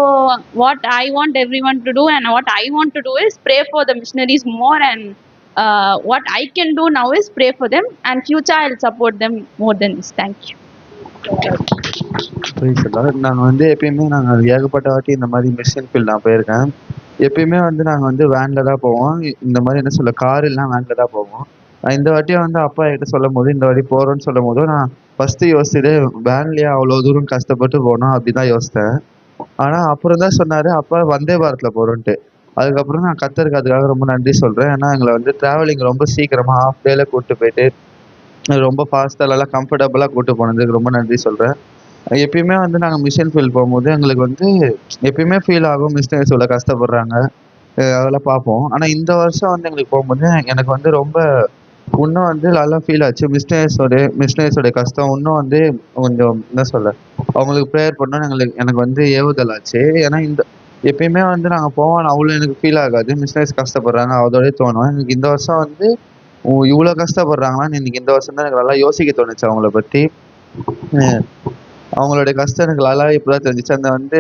what I want everyone to do, and what I want to do is pray for the missionaries more, and what I can do now is pray for them, and future I'll support them more than this. Thank you. நாங்கள் வந்து எப்பயுமே நாங்கள் ஏகப்பட்ட வாட்டி இந்த மாதிரி mission field நான் போயிருக்கேன். எப்பயுமே வந்து நாங்கள் வந்து வேனில் தான் போவோம். இந்த மாதிரி என்ன சொல்ல, கார் இல்லைனா வேனில் தான் போவோம். இந்த வாட்டியும் வந்து அப்பா கிட்ட சொல்லும் போது, இந்த வாட்டி போகிறோன்னு சொல்லும் போதும் நான் ஃபஸ்ட்டு யோசிச்சுட்டு வேன்லேயே அவ்வளோ தூரம் கஷ்டப்பட்டு போனோம் அப்படி தான் யோசித்தேன். ஆனால் அப்புறம் தான் சொன்னார், அப்பா வந்தே பாரத்தில் போகிறோன்ட்டு. அதுக்கப்புறம் நான் கத்தருக்கு அதுக்காக ரொம்ப நன்றி சொல்கிறேன். ஏன்னா எங்களை வந்து ட்ராவலிங் ரொம்ப சீக்கிரமாக ஹாஃப் டேல கூப்பிட்டு போயிட்டு ரொம்ப ஃபாஸ்ட்டாக கம்ஃபர்டபுளாக கூப்பிட்டு போனதுக்கு ரொம்ப நன்றி சொல்கிறேன். எப்பயுமே வந்து நாங்கள் மிஷன் ஃபீல்ட் போகும்போது எங்களுக்கு வந்து எப்பயுமே ஃபீல் ஆகும் மிஸ்டேக்ஸ் இவ்வளோ கஷ்டப்படுறாங்க, அதெல்லாம் பார்ப்போம். ஆனால் இந்த வருஷம் வந்து எங்களுக்கு போகும்போது எனக்கு வந்து ரொம்ப இன்னும் வந்து நல்லா ஃபீல் ஆச்சு. மிஸ்டேக்ஸோட கஷ்டம் இன்னும் வந்து கொஞ்சம் என்ன சொல்ல, அவங்களுக்கு ப்ரேயர் பண்ணோன்னு எனக்கு வந்து ஏவுதல் ஆச்சு. ஏன்னா இந்த எப்பயுமே வந்து நாங்கள் போவோம் அவ்வளோ எனக்கு ஃபீல் ஆகாது. மிஸ்டேக்ஸ் கஷ்டப்படுறாங்க அதோடய தோணும். எனக்கு இந்த வருஷம் வந்து இவ்வளோ கஷ்டப்படுறாங்களான்னு இன்னைக்கு இந்த வருஷம் தான் எனக்கு நல்லா யோசிக்க தோணுச்சு அவங்கள பற்றி. அவங்களுடைய கஷ்டம் எனக்கு நல்லா இப்போதான் தெரிஞ்சிச்சு. அந்த வந்து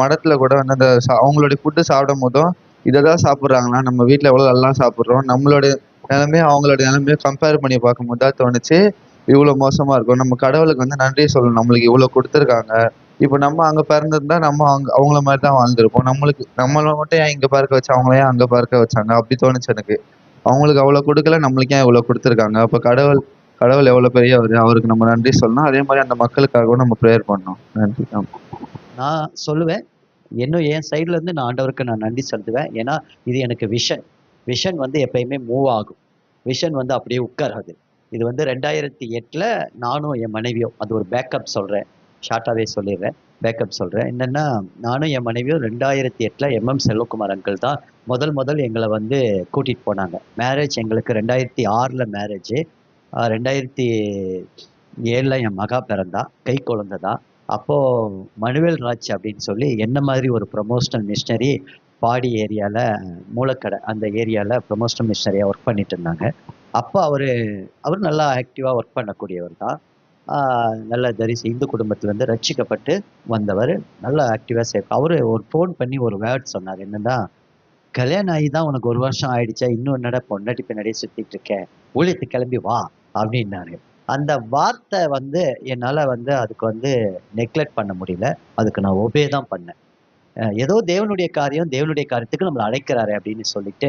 மடத்தில் கூட வந்து அந்த அவங்களுடைய ஃபுட்டு சாப்பிடும் போதும் இதை தான் சாப்பிட்றாங்களா, நம்ம வீட்டில் எவ்வளோ நல்லா சாப்பிட்றோம், நம்மளுடைய நிலைமையை அவங்களோட நிலைமையை கம்பேர் பண்ணி பார்க்கும்போது தான் தோணுச்சு இவ்வளோ மோசமாக இருக்கும். நம்ம கடவுளுக்கு வந்து நன்றி சொல்லணும், நம்மளுக்கு இவ்வளோ கொடுத்துருக்காங்க. இப்போ நம்ம அங்கே பிறந்திருந்தா நம்ம அவங்கள மாதிரி தான் வாழ்ந்துருப்போம். நம்மளை மட்டும் ஏன் இங்கே பார்க்க வச்சு அவங்கள ஏன் அங்கே பார்க்க வச்சாங்க அப்படி தோணுச்சு எனக்கு. அவங்களுக்கு அவ்வளோ கொடுக்கல, நம்மளுக்கு ஏன் இவ்வளோ கொடுத்துருக்காங்க. அப்போ கடவுள் எவ்வளோ பெரியவர், அவருக்கு நம்ம நன்றி சொல்லணும். அதே மாதிரி அந்த மக்களுக்காகவும் நம்ம ப்ரேயர் பண்ணணும். நன்றி. நான் சொல்லுவேன், இன்னும் என் சைட்ல இருந்து நான் ஆண்டவருக்கு நான் நன்றி செலுத்துவேன். ஏன்னா இது எனக்கு விஷன் வந்து எப்பயுமே மூவ் ஆகும். விஷன் வந்து அப்படியே உட்காராது. இது வந்து 2008 நானும் என் மனைவியும், அது ஒரு பேக்கப் சொல்கிறேன், ஷார்ட்டாகவே சொல்லிடுறேன், பேக்கப் சொல்கிறேன். என்னென்னா நானும் என் மனைவியும் 2008 எம்எம் செல்வகுமார் அங்கிள் தான் முதல் எங்களை வந்து கூட்டிகிட்டு போனாங்க. மேரேஜ் எங்களுக்கு 2006 மேரேஜு. 2007 என் மகா பிறந்தா, கை குழந்தை தான். அப்போது மனுவேல் ராஜ் அப்படின்னு சொல்லி என்ன மாதிரி ஒரு ப்ரொமோஷனல் மிஷினரி பாடி ஏரியாவில் மூலக்கடை அந்த ஏரியாவில் ப்ரொமோஷனல் மிஷினரியாக ஒர்க் பண்ணிட்டு இருந்தாங்க. அப்போ அவர் நல்லா ஆக்டிவாக ஒர்க் பண்ணக்கூடியவர் தான். நல்ல இந்து குடும்பத்திலேருந்து ரட்சிக்கப்பட்டு வந்தவர், நல்லா ஆக்டிவாக அவர் ஒரு ஃபோன் பண்ணி ஒரு வேர்ட் சொன்னார். என்னென்னா, கல்யாணம் ஆகி தான் உனக்கு 1 வருஷம் ஆயிடுச்சா, இன்னும் என்னடா பொண்டாட்டி பின்னாடியே சுற்றிட்டு இருக்கேன், ஊழியத்துக்கு கிளம்பி வா அப்படின்னாரு. அந்த வார்த்தை வந்து என்னால் வந்து அதுக்கு வந்து நெக்லெக்ட் பண்ண முடியல. அதுக்கு நான் ஒபே தான் பண்ணேன். ஏதோ தேவனுடைய காரியத்துக்கு நம்மளை அழைக்கிறாரு அப்படின்னு சொல்லிட்டு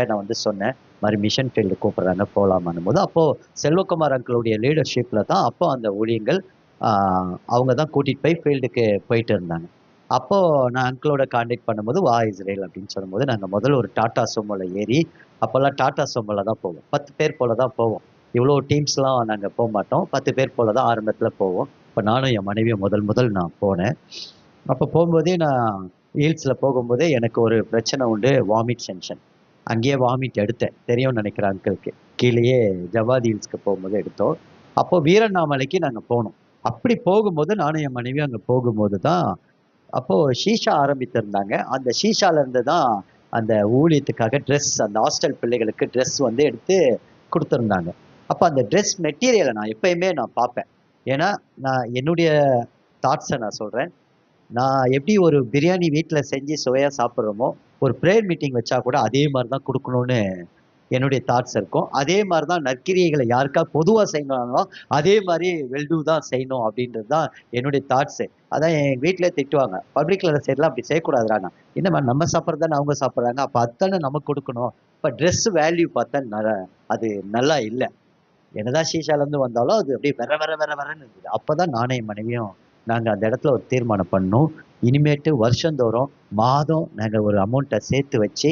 நான் வந்து சொன்னேன், மாதிரி மிஷன் ஃபீல்டு கூப்பிட்றாங்க போகலாமான்னும் போது, அப்போது செல்வகுமார் அங்கிளுடைய லீடர்ஷிப்பில் தான் அப்போ அந்த ஊழியங்கள் அவங்க தான் கூட்டிகிட்டு போய் ஃபீல்டுக்கு போயிட்டு இருந்தாங்க. அப்போது நான் அங்கிளோட கான்டாக்ட் பண்ணும்போது வா இஸ்ரேல் அப்படின்னு சொல்லும்போது, நாங்கள் முதல்ல ஒரு டாட்டா சோமோவில் ஏறி, அப்போல்லாம் டாட்டா சோமோவில் தான் போவோம், 10 பேர் போல் தான் போவோம். இவ்வளோ டீம்ஸ்லாம் நாங்கள் போக மாட்டோம், 10 பேர் போல் தான் ஆரம்பத்தில் போவோம். இப்போ நானும் என் மனைவியும் முதல் நான் போனேன். அப்போ போகும்போதே நான் ஹீல்ஸில் போகும்போதே எனக்கு ஒரு பிரச்சனை உண்டு, வாமிட் சென்ஷன். அங்கேயே வாமிட் எடுத்தேன், தெரியும்னு நினைக்கிறேன் அங்கிளுக்கு. கீழேயே ஜவாதி ஹில்ஸ்க்கு போகும்போது எடுத்தோம். அப்போது வீரண்ணாமலைக்கு நாங்கள் போனோம். அப்படி போகும்போது நானும் என் மனைவியும் அங்கே போகும்போது தான் அப்போது ஷீஷா ஆரம்பித்திருந்தாங்க. அந்த ஷீஷாலேருந்து தான் அந்த ஊழியத்துக்காக ட்ரெஸ், அந்த ஹாஸ்டல் பிள்ளைகளுக்கு ட்ரெஸ் வந்து எடுத்து கொடுத்துருந்தாங்க. அப்போ அந்த ட்ரெஸ் மெட்டீரியலை நான் எப்பயுமே நான் பார்ப்பேன். ஏன்னா நான் என்னுடைய தாட்ஸை நான் சொல்கிறேன். நான் எப்படி ஒரு பிரியாணி வீட்டில் செஞ்சு சுவையாக சாப்பிட்றோமோ, ஒரு ப்ரேயர் மீட்டிங் வச்சா கூட அதே மாதிரி தான் கொடுக்கணும்னு என்னுடைய தாட்ஸ் இருக்கும். அதே மாதிரி தான் நற்கிரியைகளை யாருக்கா பொதுவாக செய்யணும்னாலும் அதே மாதிரி வெல்டூ தான் செய்யணும் அப்படின்றது தான் என்னுடைய தாட்ஸு. அதான் என் வீட்டிலே திட்டுவாங்க, பப்ளிக்கில் சைட்லாம் அப்படி செய்யக்கூடாதுறாங்க. என்னம்மா நம்ம சாப்பிட்றது தானே அவங்க சாப்பிட்றாங்க, அப்போ அத்தானே நமக்கு கொடுக்கணும். இப்போ ட்ரெஸ் வேல்யூ பார்த்தா அது நல்லா இல்லை. என்னதான் ஷீஷாலேருந்து வந்தாலும் அது அப்படியே வரன்னு இருந்தது. அப்போ தான் நானே என் மனைவியும் நாங்கள் அந்த இடத்துல ஒரு தீர்மானம் பண்ணோம், இனிமேட்டு வருஷந்தோறும் மாதம் நாங்கள் ஒரு அமௌண்ட்டை சேர்த்து வச்சு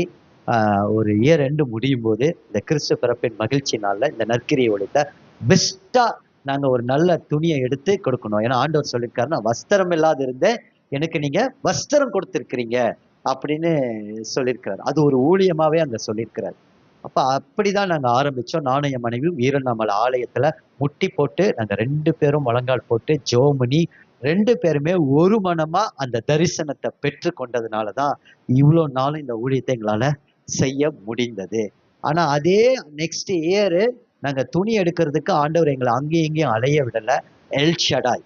ஒரு இயர் எண்டு முடியும் போது இந்த கிறிஸ்து பிறப்பின் மகிழ்ச்சி நாளில் இந்த நற்கிரியை ஒழித்த பெஸ்ட்டாக நாங்கள் ஒரு நல்ல துணியை எடுத்து கொடுக்கணும். ஏன்னா ஆண்டவர் சொல்லியிருக்காருன்னா, வஸ்திரம் இல்லாத இருந்தேன், எனக்கு நீங்கள் வஸ்திரம் கொடுத்துருக்கிறீங்க அப்படின்னு சொல்லியிருக்கிறார். அது ஒரு ஊழியமாகவே அங்கே சொல்லியிருக்கிறார். அப்போ அப்படி தான் நாங்கள் ஆரம்பித்தோம். நானும் என் மனைவியும் வீரண்ணாமலை ஆலயத்தில் முட்டி போட்டு நாங்கள் 2 பேரும் முழங்கால் போட்டு ஜெபம் 2 பேருமே ஒரு மனமாக அந்த தரிசனத்தை பெற்று கொண்டதுனால தான் இவ்வளோ நாளும் இந்த ஊழியத்தை எங்களால் செய்ய முடிந்தது. ஆனால் அதே நெக்ஸ்ட் இயரு நாங்கள் துணி எடுக்கிறதுக்கு ஆண்டவர் எங்களை அங்கேயும் இங்கேயும் அலைய விடலை. எல் ஷடாய்,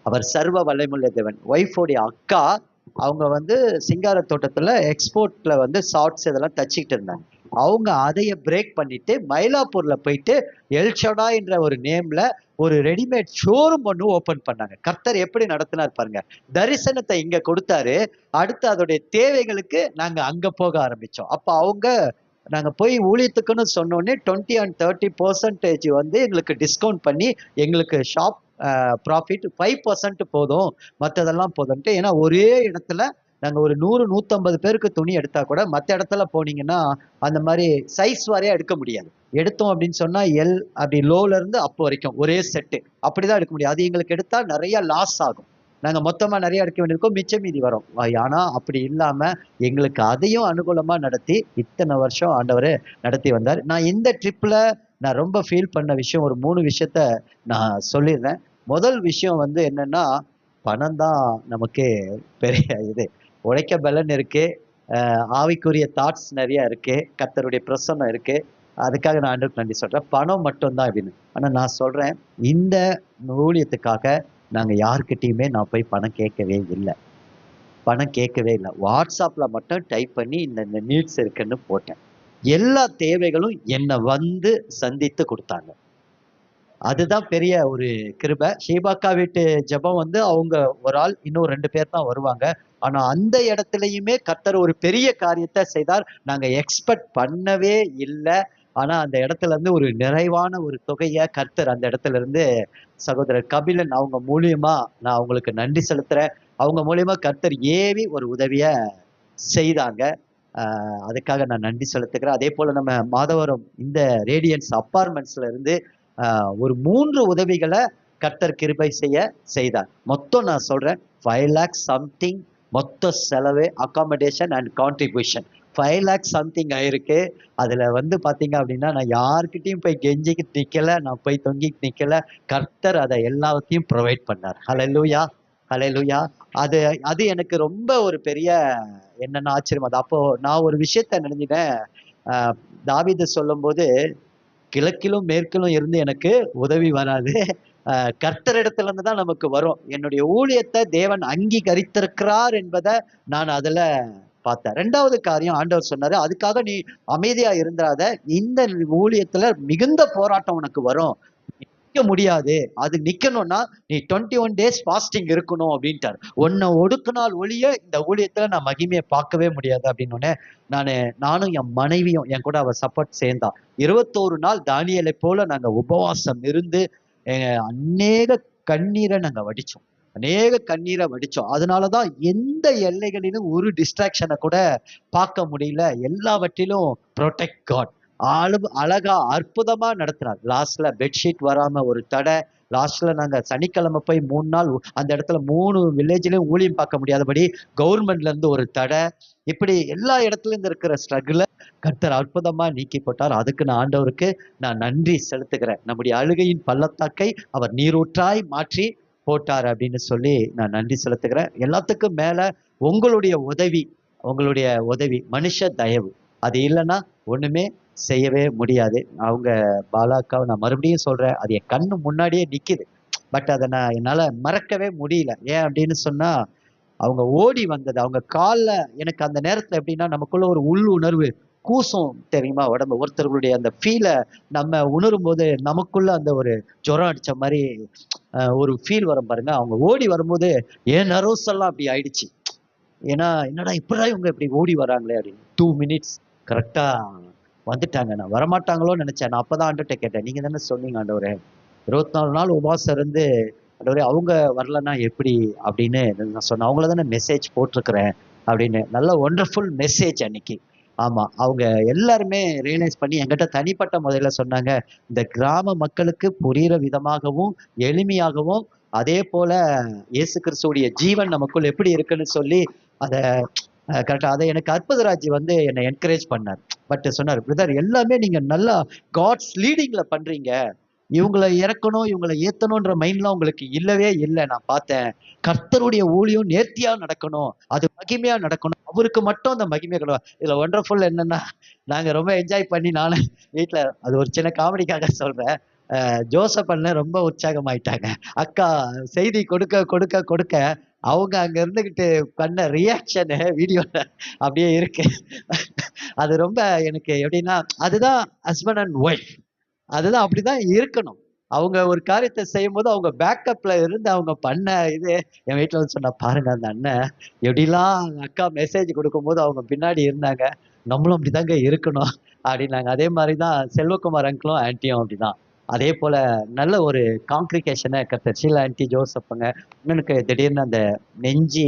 அவர் சர்வ வல்லமையுள்ள தேவன். ஒய்ஃபோடைய அக்கா அவங்க வந்து சிங்கார தோட்டத்தில் எக்ஸ்போர்ட்டில் வந்து ஷார்ட்ஸ் இதெல்லாம் தச்சுக்கிட்டு இருந்தாங்க. அவங்க அதைய பிரேக் பண்ணிட்டு மயிலாப்பூரில் போயிட்டு எல்ஷடா என்ற ஒரு நேமில் ஒரு ரெடிமேட் ஷோரூம் ஒன்று ஓப்பன் பண்ணாங்க. கர்த்தர் எப்படி நடத்தினார் பாருங்க. தரிசனத்தை இங்கே கொடுத்தாரு, அடுத்து அதோடைய தேவைகளுக்கு நாங்கள் அங்கே போக ஆரம்பித்தோம். அப்போ அவங்க நாங்கள் போய் ஊழியத்துக்குன்னு சொன்னோன்னே 20 and 30% வந்து எங்களுக்கு டிஸ்கவுண்ட் பண்ணி எங்களுக்கு ஷாப் ப்ராஃபிட் 5% போதும், மற்றதெல்லாம் போதும்ட்டு. ஏன்னா ஒரே இடத்துல நாங்கள் ஒரு 100-150 பேருக்கு துணி எடுத்தா கூட மற்ற இடத்துல போனீங்கன்னா அந்த மாதிரி சைஸ் வாரியா எடுக்க முடியாது. எடுத்தோம் அப்படின்னு சொன்னா எல் அப்படி லோல இருந்து அப்போ வரைக்கும் ஒரே செட்டு அப்படிதான் எடுக்க முடியும். அது எங்களுக்கு எடுத்தா நிறைய லாஸ் ஆகும். நாங்கள் மொத்தமாக நிறைய எடுக்க வேண்டியிருக்கோம், மிச்சம் மீதி வரும். ஆனால் அப்படி இல்லாமல் எங்களுக்கு அதையும் அனுகூலமாக நடத்தி இத்தனை வருஷம் ஆண்டவர் நடத்தி வந்தார். நான் இந்த ட்ரிப்பில் நான் ரொம்ப ஃபீல் பண்ண விஷயம் ஒரு 3 விஷயத்த நான் சொல்லிடுறேன். முதல் விஷயம் வந்து என்னன்னா, பணம் தான் நமக்கு பெரிய இது. உழைக்க பலன் இருக்கு, ஆவிக்குரிய தாட்ஸ் நிறைய இருக்கு, கர்த்தருடைய பிரசன்னம் இருக்கு. அதுக்காக நான் ஆண்டவருக்கு நன்றி சொல்றேன். பணம் மட்டும்தான் அப்படின்னு. ஆனால் நான் சொல்றேன், இந்த ஊழியத்துக்காக நாங்கள் யார்கிட்டையுமே நான் போய் பணம் கேட்கவே இல்லை. வாட்ஸ்அப்பில் மட்டும் டைப் பண்ணி இந்த நீட்ஸ் இருக்குன்னு போட்டேன். எல்லா தேவைகளும் என்னை வந்து சந்தித்து கொடுத்தாங்க. அதுதான் பெரிய ஒரு கிருபை. ஷீபாக்கா வீட்டு ஜெபம் வந்து அவங்க ஒரு ஆள், இன்னும் 2 பேர் தான் வருவாங்க. ஆனா அந்த இடத்துலயுமே கர்த்தர் ஒரு பெரிய காரியத்தை செய்தார். நாங்க எக்ஸ்பெக்ட் பண்ணவே இல்லை. ஆனா அந்த இடத்துல இருந்து ஒரு நிறைவான ஒரு தொகையை கர்த்தர் அந்த இடத்துல இருந்து சகோதரர் கபிலன் அவங்க மூலியமா நான் அவங்களுக்கு நன்றி செலுத்துறேன். அவங்க மூலியமா கர்த்தர் ஏவி ஒரு உதவிய செய்தாங்க. அதுக்காக நான் நன்றி செலுத்துக்கிறேன். அதே போல நம்ம மாதவரம் இந்த ரேடியன்ஸ் அப்பார்ட்மெண்ட்ஸ்ல இருந்து ஒரு 3 உதவிகளை கர்த்தர் கிருபை செய்தார். மொத்தம் நான் சொல்றேன் 5 lakhs சம்திங் மொத்த செலவு, accommodation and contribution 5 lakhs something ஆயிருக்கு. அதுல வந்து பாத்தீங்க அப்படின்னா நான் யார்கிட்டையும் போய் கெஞ்சிக்கிட்டு நிக்கல, நான் போய் தொங்கிட்டு நிக்கல. கர்த்தர் அதை எல்லாத்தையும் ப்ரொவைட் பண்ணார். ஹல்லேலூயா, ஹல்லேலூயா. அது எனக்கு ரொம்ப ஒரு பெரிய என்னென்ன ஆச்சரியம். அது அப்போ நான் ஒரு விஷயத்த நினைஞ்சிட்டேன். தாவீது சொல்லும் போது, கிழக்கிலும் மேற்கிலும் இருந்து எனக்கு உதவி வராது, கர்த்தரிடத்துல இருந்து தான் நமக்கு வரும். என்னுடைய ஊழியத்தை தேவன் அங்கீகரித்திருக்கிறார் என்பதை நான் அதுல பார்த்தேன். 2வது காரியம் ஆண்டவர் சொன்னாரு, அதுக்காக நீ அமைதியா இருந்தாத, இந்த ஊழியத்துல மிகுந்த போராட்டம் உனக்கு வரும், நிக்க முடியாது. அது நிக்கணும்னா நீ 21 days ஃபாஸ்டிங் இருக்கணும் அப்படின்ட்டார். உன்னை ஒடுக்கினால் ஒழிய இந்த ஊழியத்துல நான் மகிமையை பார்க்கவே முடியாது அப்படின்னு. நானும் என் மனைவியும் என் கூட அவ சப்போர்ட் சேர்ந்தா. 21 நாள் தானியேலை போல நாங்க உபவாசம் இருந்து அநேக கண்ணீரை நாங்க வடிச்சோம். அதனாலதான் எந்த எல்லைகளிலும் ஒரு டிஸ்ட்ராக்ஷனை கூட பார்க்க முடியல. எல்லாவற்றிலும் ப்ரொடெக்ட் காட் அழகா அற்புதமா நடத்துறார். லாஸ்ட்ல பெட்ஷீட் வராம ஒரு தடை. லாஸ்ட்ல நாங்க சனிக்கிழமை போய் 3 நாள் அந்த இடத்துல 3 வில்லேஜ்லயும் ஊழியம் பார்க்க முடியாதபடி கவர்மெண்ட்ல இருந்து ஒரு தடை. இப்படி எல்லா இடத்துல இருந்து இருக்கிற ஸ்ட்ரகிள கர்த்தர் அற்புதமா நீக்கி போட்டார். அதுக்கு நான் ஆண்டவருக்கு நான் நன்றி செலுத்துகிறேன். நம்முடைய அழுகையின் பள்ளத்தாக்கை அவர் நீரூற்றாய் மாற்றி போட்டார் அப்படின்னு சொல்லி நான் நன்றி செலுத்துகிறேன். எல்லாத்துக்கும் மேல உங்களுடைய உதவி மனுஷ தயவு, அது இல்லைன்னா ஒண்ணுமே செய்யவே முடியாது. அவங்க பாலாக்காவை நான் மறுபடியும் சொல்றேன், அது என் கண்ணு முன்னாடியே நிக்குது. பட் அதை நான் என்னால மறக்கவே முடியல. ஏன் அப்படின்னு சொன்னா, அவங்க ஓடி வந்தது அவங்க காலில். எனக்கு அந்த நேரத்துல எப்படின்னா, நமக்குள்ள ஒரு உள் உணர்வு கூசம் தெரியுமா, உடம்பு ஒருத்தர்களுடைய அந்த ஃபீலை நம்ம உணரும் போது நமக்குள்ள அந்த ஒரு ஜுரம் அடிச்ச மாதிரி ஒரு ஃபீல் வரும் பாருங்க. அவங்க ஓடி வரும்போது என் நர்வ்ஸ் எல்லாம் அப்படி ஆயிடுச்சு. ஏன்னா என்னடா இப்படிதான் இவங்க இப்படி ஓடி வராங்களே அப்படின்னு. 2 minutes கரெக்டா வந்துட்டாங்க. நான் வரமாட்டாங்களோன்னு நினைச்சேன். நான் அப்பதான் ஆண்டவர்கிட்ட கேட்டேன், நீங்க தானே சொன்னீங்க ஆண்டவரே 24 நாள் உபவாசம் இருந்து ஆண்டவரே அவங்க வரலன்னா எப்படி அப்படின்னு நான் சொன்னேன். அவங்கள தானே மெசேஜ் போட்டிருக்கிறேன் அப்படின்னு. நல்ல ஒண்டர்ஃபுல் மெசேஜ் அன்னைக்கு. ஆமா, அவங்க எல்லாருமே ரியலைஸ் பண்ணி என்கிட்ட தனிப்பட்ட முறையில சொன்னாங்க, இந்த கிராம மக்களுக்கு புரியுற விதமாகவும் எளிமையாகவும் அதே போல இயேசு கிறிஸ்துவுடைய ஜீவன் நமக்குள் எப்படி இருக்குன்னு சொல்லி அதை கரெக்டா அதை எனக்கு அற்புதராஜ் வந்து என்னை என்கரேஜ் பண்ணார். பட் சொன்னார், பிரதர் எல்லாமே நீங்க நல்லா காட்ஸ் லீடிங்ல பண்றீங்க, இவங்களை இறக்கணும் இவங்களை ஏத்தணும்ன்ற மைண்ட்லாம் உங்களுக்கு இல்லவே இல்லை. நான் பார்த்தேன், கர்த்தருடைய ஊழியம் நேர்த்தியா நடக்கணும், அது மகிமையா நடக்கணும், அவருக்கு மட்டும் அந்த மகிமை கிடையாது. இதுல ஒண்டர்ஃபுல் என்னன்னா, நாங்க ரொம்ப என்ஜாய் பண்ணி நானும் வீட்டுல அது ஒரு சின்ன காமெடிக்காக சொல்றேன், ஜோசப் அண்ணன் ரொம்ப உற்சாகமாயிட்டாங்க. அக்கா செய்தி கொடுக்க அவங்க அங்க இருந்துகிட்டு பண்ண ரியாக்ஷனு வீடியோல அப்படியே இருக்கு. அது ரொம்ப எனக்கு எப்படின்னா, அதுதான் ஹஸ்பண்ட் அண்ட் ஒய்ஃப், அதுதான் அப்படிதான் இருக்கணும். அவங்க ஒரு காரியத்தை செய்யும் போது அவங்க பேக்கப்ல இருந்து அவங்க பண்ண இது என் வீட்டுல வந்து சொன்னா, பாருங்க அந்த அண்ணன் எப்படிலாம் அக்கா மெசேஜ் கொடுக்கும்போது அவங்க பின்னாடி இருந்தாங்க, நம்மளும் அப்படிதாங்க இருக்கணும் அப்படின்னாங்க. அதே மாதிரிதான் செல்வகுமார் அங்கிளும் ஆன்ட்டியும் அப்படிதான். அதே போல நல்ல ஒரு காங்கிரிகேஷனை கர்த்தர் ஷீலா ஆன்ட்டி, ஜோசப்புங்க, எனக்கு திடீர்னு அந்த நெஞ்சி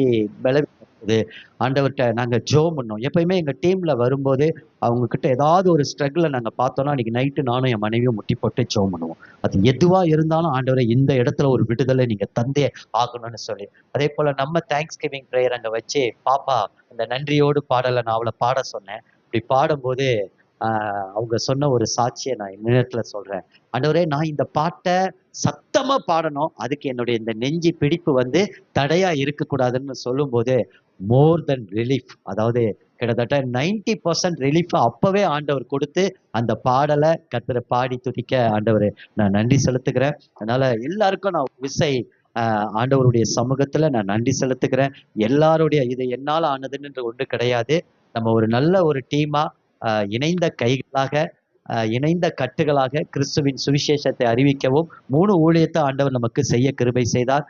இது ஆண்டவர்கிட்ட நாங்கள் ஜெபம் பண்ணோம். எப்பயுமே எங்கள் டீமில் வரும்போது அவங்கக்கிட்ட ஏதாவது ஒரு ஸ்ட்ரகிளை நாங்கள் பார்த்தோன்னா அன்றைக்கி நைட்டு நானும் என் மனைவியும் முட்டி போட்டு ஜெபம் பண்ணுவோம். அது எதுவாக இருந்தாலும் ஆண்டவரை இந்த இடத்துல ஒரு விடுதலை நீங்கள் தந்தே ஆகணும்னு சொல்லி. அதே போல் நம்ம தேங்க்ஸ் கிவிங் ப்ரேயர் அங்கே வச்சு பாப்பா இந்த நன்றியோடு பாடலை நான் அவளை பாட சொன்னேன். இப்படி பாடும்போது அவங்க சொன்ன ஒரு சாட்சியை நான் இந்த நேரத்தில் சொல்கிறேன். ஆண்டவரே, நான் இந்த பாட்டை சத்தமாக பாடணும், அதுக்கு என்னுடைய இந்த நெஞ்சி பிடிப்பு வந்து தடையாக இருக்கக்கூடாதுன்னு சொல்லும்போது மோர் தென் ரிலீஃப், அதாவது கிட்டத்தட்ட 90% ரிலீஃபை அப்போவே ஆண்டவர் கொடுத்து அந்த பாடலை கர்த்தரை பாடி துதிக்க ஆண்டவர் நான் நன்றி செலுத்துகிறேன். அதனால் எல்லாருக்கும் நான் விசை ஆண்டவருடைய சமூகத்தில் நான் நன்றி செலுத்துகிறேன். எல்லாருடைய இது என்னால் ஆனதுன்னு ஒன்று கிடையாது. நம்ம ஒரு நல்ல ஒரு டீமாக இணைந்த கைகளாக இணைந்த கட்டுகளாக கிறிஸ்துவின் சுவிசேஷத்தை அறிவிக்கவும் 3 ஊழியத்தை ஆண்டவர் நமக்கு செய்ய கிருபை செய்தார்.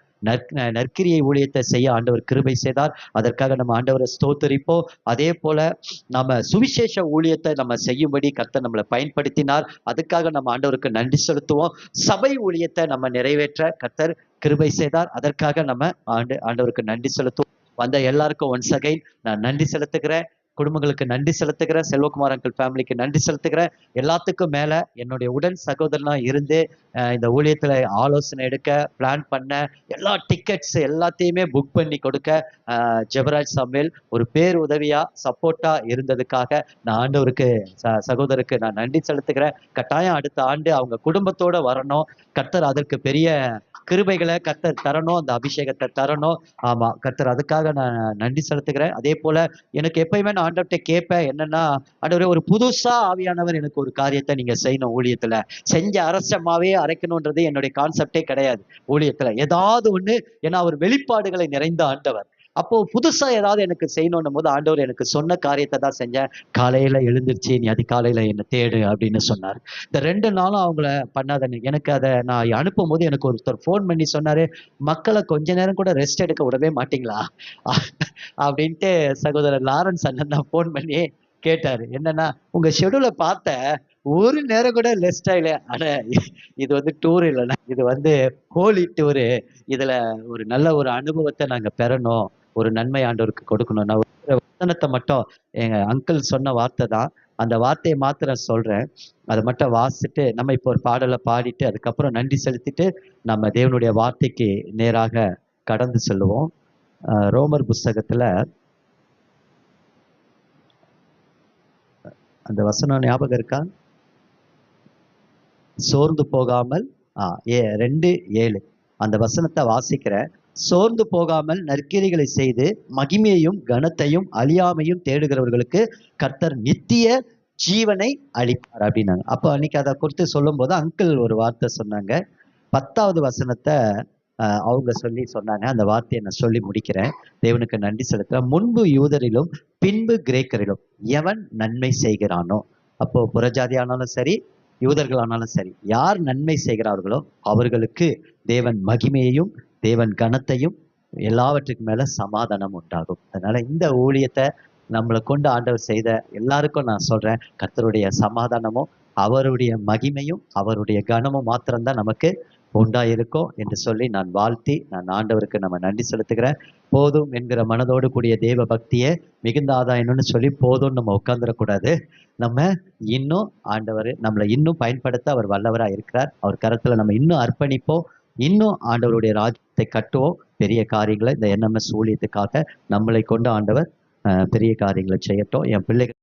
நற்கிரியை ஊழியத்தை செய்ய ஆண்டவர் கிருபை செய்தார். அதற்காக நம்ம ஆண்டவரை ஸ்தோத்தரிப்போம். அதே போல நம்ம சுவிசேஷ ஊழியத்தை நம்ம செய்யும்படி கர்த்தர் நம்மளை பயன்படுத்தினார். அதுக்காக நம்ம ஆண்டவருக்கு நன்றி செலுத்துவோம். சபை ஊழியத்தை நம்ம நிறைவேற்ற கர்த்தர் கிருபை செய்தார். அதற்காக நம்ம ஆண்டவருக்கு நன்றி செலுத்துவோம். வந்த எல்லாருக்கும் ஒன்ஸ் அகைன் நான் நன்றி செலுத்துகிறேன். குடும்பங்களுக்கு நன்றி செலுத்துகிறேன். செல்வகுமார் அங்கிள் ஃபேமிலிக்கு நன்றி செலுத்துகிறேன். எல்லாத்துக்கும் மேலே என்னுடைய உடன் சகோதரனா இருந்து இந்த ஊழியத்தில் ஆலோசனை எடுக்க பிளான் பண்ண எல்லா டிக்கெட்ஸ் எல்லாத்தையுமே புக் பண்ணி கொடுக்க ஜெபராஜ் சாமுவேல் ஒரு பேர் உதவியாக சப்போர்ட்டாக இருந்ததுக்காக நான் ஆண்டவருக்கு சகோதரருக்கு நான் நன்றி செலுத்துகிறேன். கட்டாயம் அடுத்த ஆண்டு அவங்க குடும்பத்தோடு வரணும். கர்த்தர் அதற்கு பெரிய கிருபைகளை கர்த்தர் தரணும், அந்த அபிஷேகத்தை தரணும். ஆமாம், கர்த்தர் அதுக்காக நான் நன்றி செலுத்துகிறேன். அதே போல் எனக்கு எப்பயுமே நான் ஆண்டவர்கிட்ட கேட்பேன், என்னன்னா ஆண்டவரே ஒரு புதுசாக ஆவியானவர் எனக்கு ஒரு காரியத்தை நீங்கள் செய்யணும். ஊழியத்தில் செஞ்ச அரசமாவே அரைக்கணுன்றது என்னுடைய கான்செப்டே கிடையாது. ஊழியத்தில் ஏதாவது ஒன்று, ஏன்னா அவர் வெளிப்பாடுகளை நிறைந்த ஆண்டவர். அப்போ புதுசா ஏதாவது எனக்கு செய்யணும் போது ஆண்டவர் எனக்கு சொன்ன காரியத்தை தான் செஞ்சேன். காலையில எழுந்திருச்சு நீ அதிகாலையில என்னை தேடு அப்படின்னு சொன்னார். இந்த 2 நாளும் அவங்கள பண்ணாதன்னு எனக்கு அதை நான் அனுப்பும் போது எனக்கு ஒருத்தர் ஃபோன் பண்ணி சொன்னாரு, மக்களை கொஞ்ச நேரம் கூட ரெஸ்ட் எடுக்க விடவே மாட்டீங்களா அப்படின்ட்டு சகோதரர் லாரன்ஸ் அண்ணன் தான் ஃபோன் பண்ணி கேட்டாரு. என்னன்னா, உங்க ஷெடியூலை பார்த்த ஒரு நேரம் கூட ரெஸ்ட் ஆகல. ஆனா இது வந்து டூர் இல்லைன்னா இது வந்து ஹோலி டூரு. இதுல ஒரு நல்ல ஒரு அனுபவத்தை நாங்க பெறணும், ஒரு நன்மை ஆண்டவருக்கு கொடுக்கணும். நான் ஒரு வசனத்தை மட்டும் எங்க அங்கிள் சொன்ன வார்த்தை தான், அந்த வார்த்தையை மாத்திரம் சொல்றேன். அதை மட்டும் வாசிட்டு நம்ம இப்போ ஒரு பாடலை பாடிட்டு அதுக்கப்புறம் நன்றி செலுத்திட்டு நம்ம தேவனுடைய வார்த்தைக்கு நேராக கடந்து செல்லுவோம். ரோமர் புஸ்தகத்துல அந்த வசனம் ஞாபகம் இருக்கா? சோர்ந்து போகாமல் 2:7 அந்த வசனத்தை வாசிக்கிற. சோர்ந்து போகாமல் நற்கிரிகளை செய்து மகிமையையும் கனத்தையும் அழியாமையும் தேடுகிறவர்களுக்கு கர்த்தர் நித்திய ஜீவனை அளிப்பார் அப்படின்னாங்க. அப்போ அன்னைக்கு அதை குறித்து சொல்லும் போது அங்கிள் ஒரு வார்த்தை சொன்னாங்க. 10வது வசனத்தை அவங்க சொன்னாங்க. அந்த வார்த்தையை நான் சொல்லி முடிக்கிறேன். தேவனுக்கு நன்றி செலுத்துறேன். முன்பு யூதரிலும் பின்பு கிரேக்கரிலும் எவன் நன்மை செய்கிறானோ, அப்போ புறஜாதி ஆனாலும் சரி யூதர்களானாலும் சரி, யார் நன்மை செய்கிறார்களோ அவர்களுக்கு தேவன் மகிமையையும் தேவன் கனத்தையும் எல்லாவற்றுக்கு மேல சமாதானம் உண்டாகும். அதனால இந்த ஊழியத்தை நம்மளை கொண்டு ஆண்டவர் செய்த எல்லாருக்கும் நான் சொல்றேன், கர்த்தருடைய சமாதானமும் அவருடைய மகிமையும் அவருடைய கனமும் மாத்திரம்தான் நமக்கு உண்டாயிருக்கும் என்று சொல்லி நான் வாழ்த்தி நான் ஆண்டவருக்கு நம்ம நன்றி செலுத்துகிறேன். போதும் என்கிற மனதோடு கூடிய தேவ பக்தியை மிகுந்த ஆதாயம்னு சொல்லி போதும்னு நம்ம உட்காந்துடக்கூடாது. நம்ம இன்னும் ஆண்டவர் நம்மளை இன்னும் பயன்படுத்த அவர் வல்லவராக இருக்கிறார். அவர் கரத்துல நம்ம இன்னும் அர்ப்பணிப்போம், இன்னும் ஆண்டவருடைய ராஜ்யத்தை கட்டுவோம். பெரிய காரியங்களை இந்த NMS ஊழியத்துக்காக நம்மளை கொண்டு ஆண்டவர் பெரிய காரியங்களை செய்யட்டும். என் பிள்ளைகள்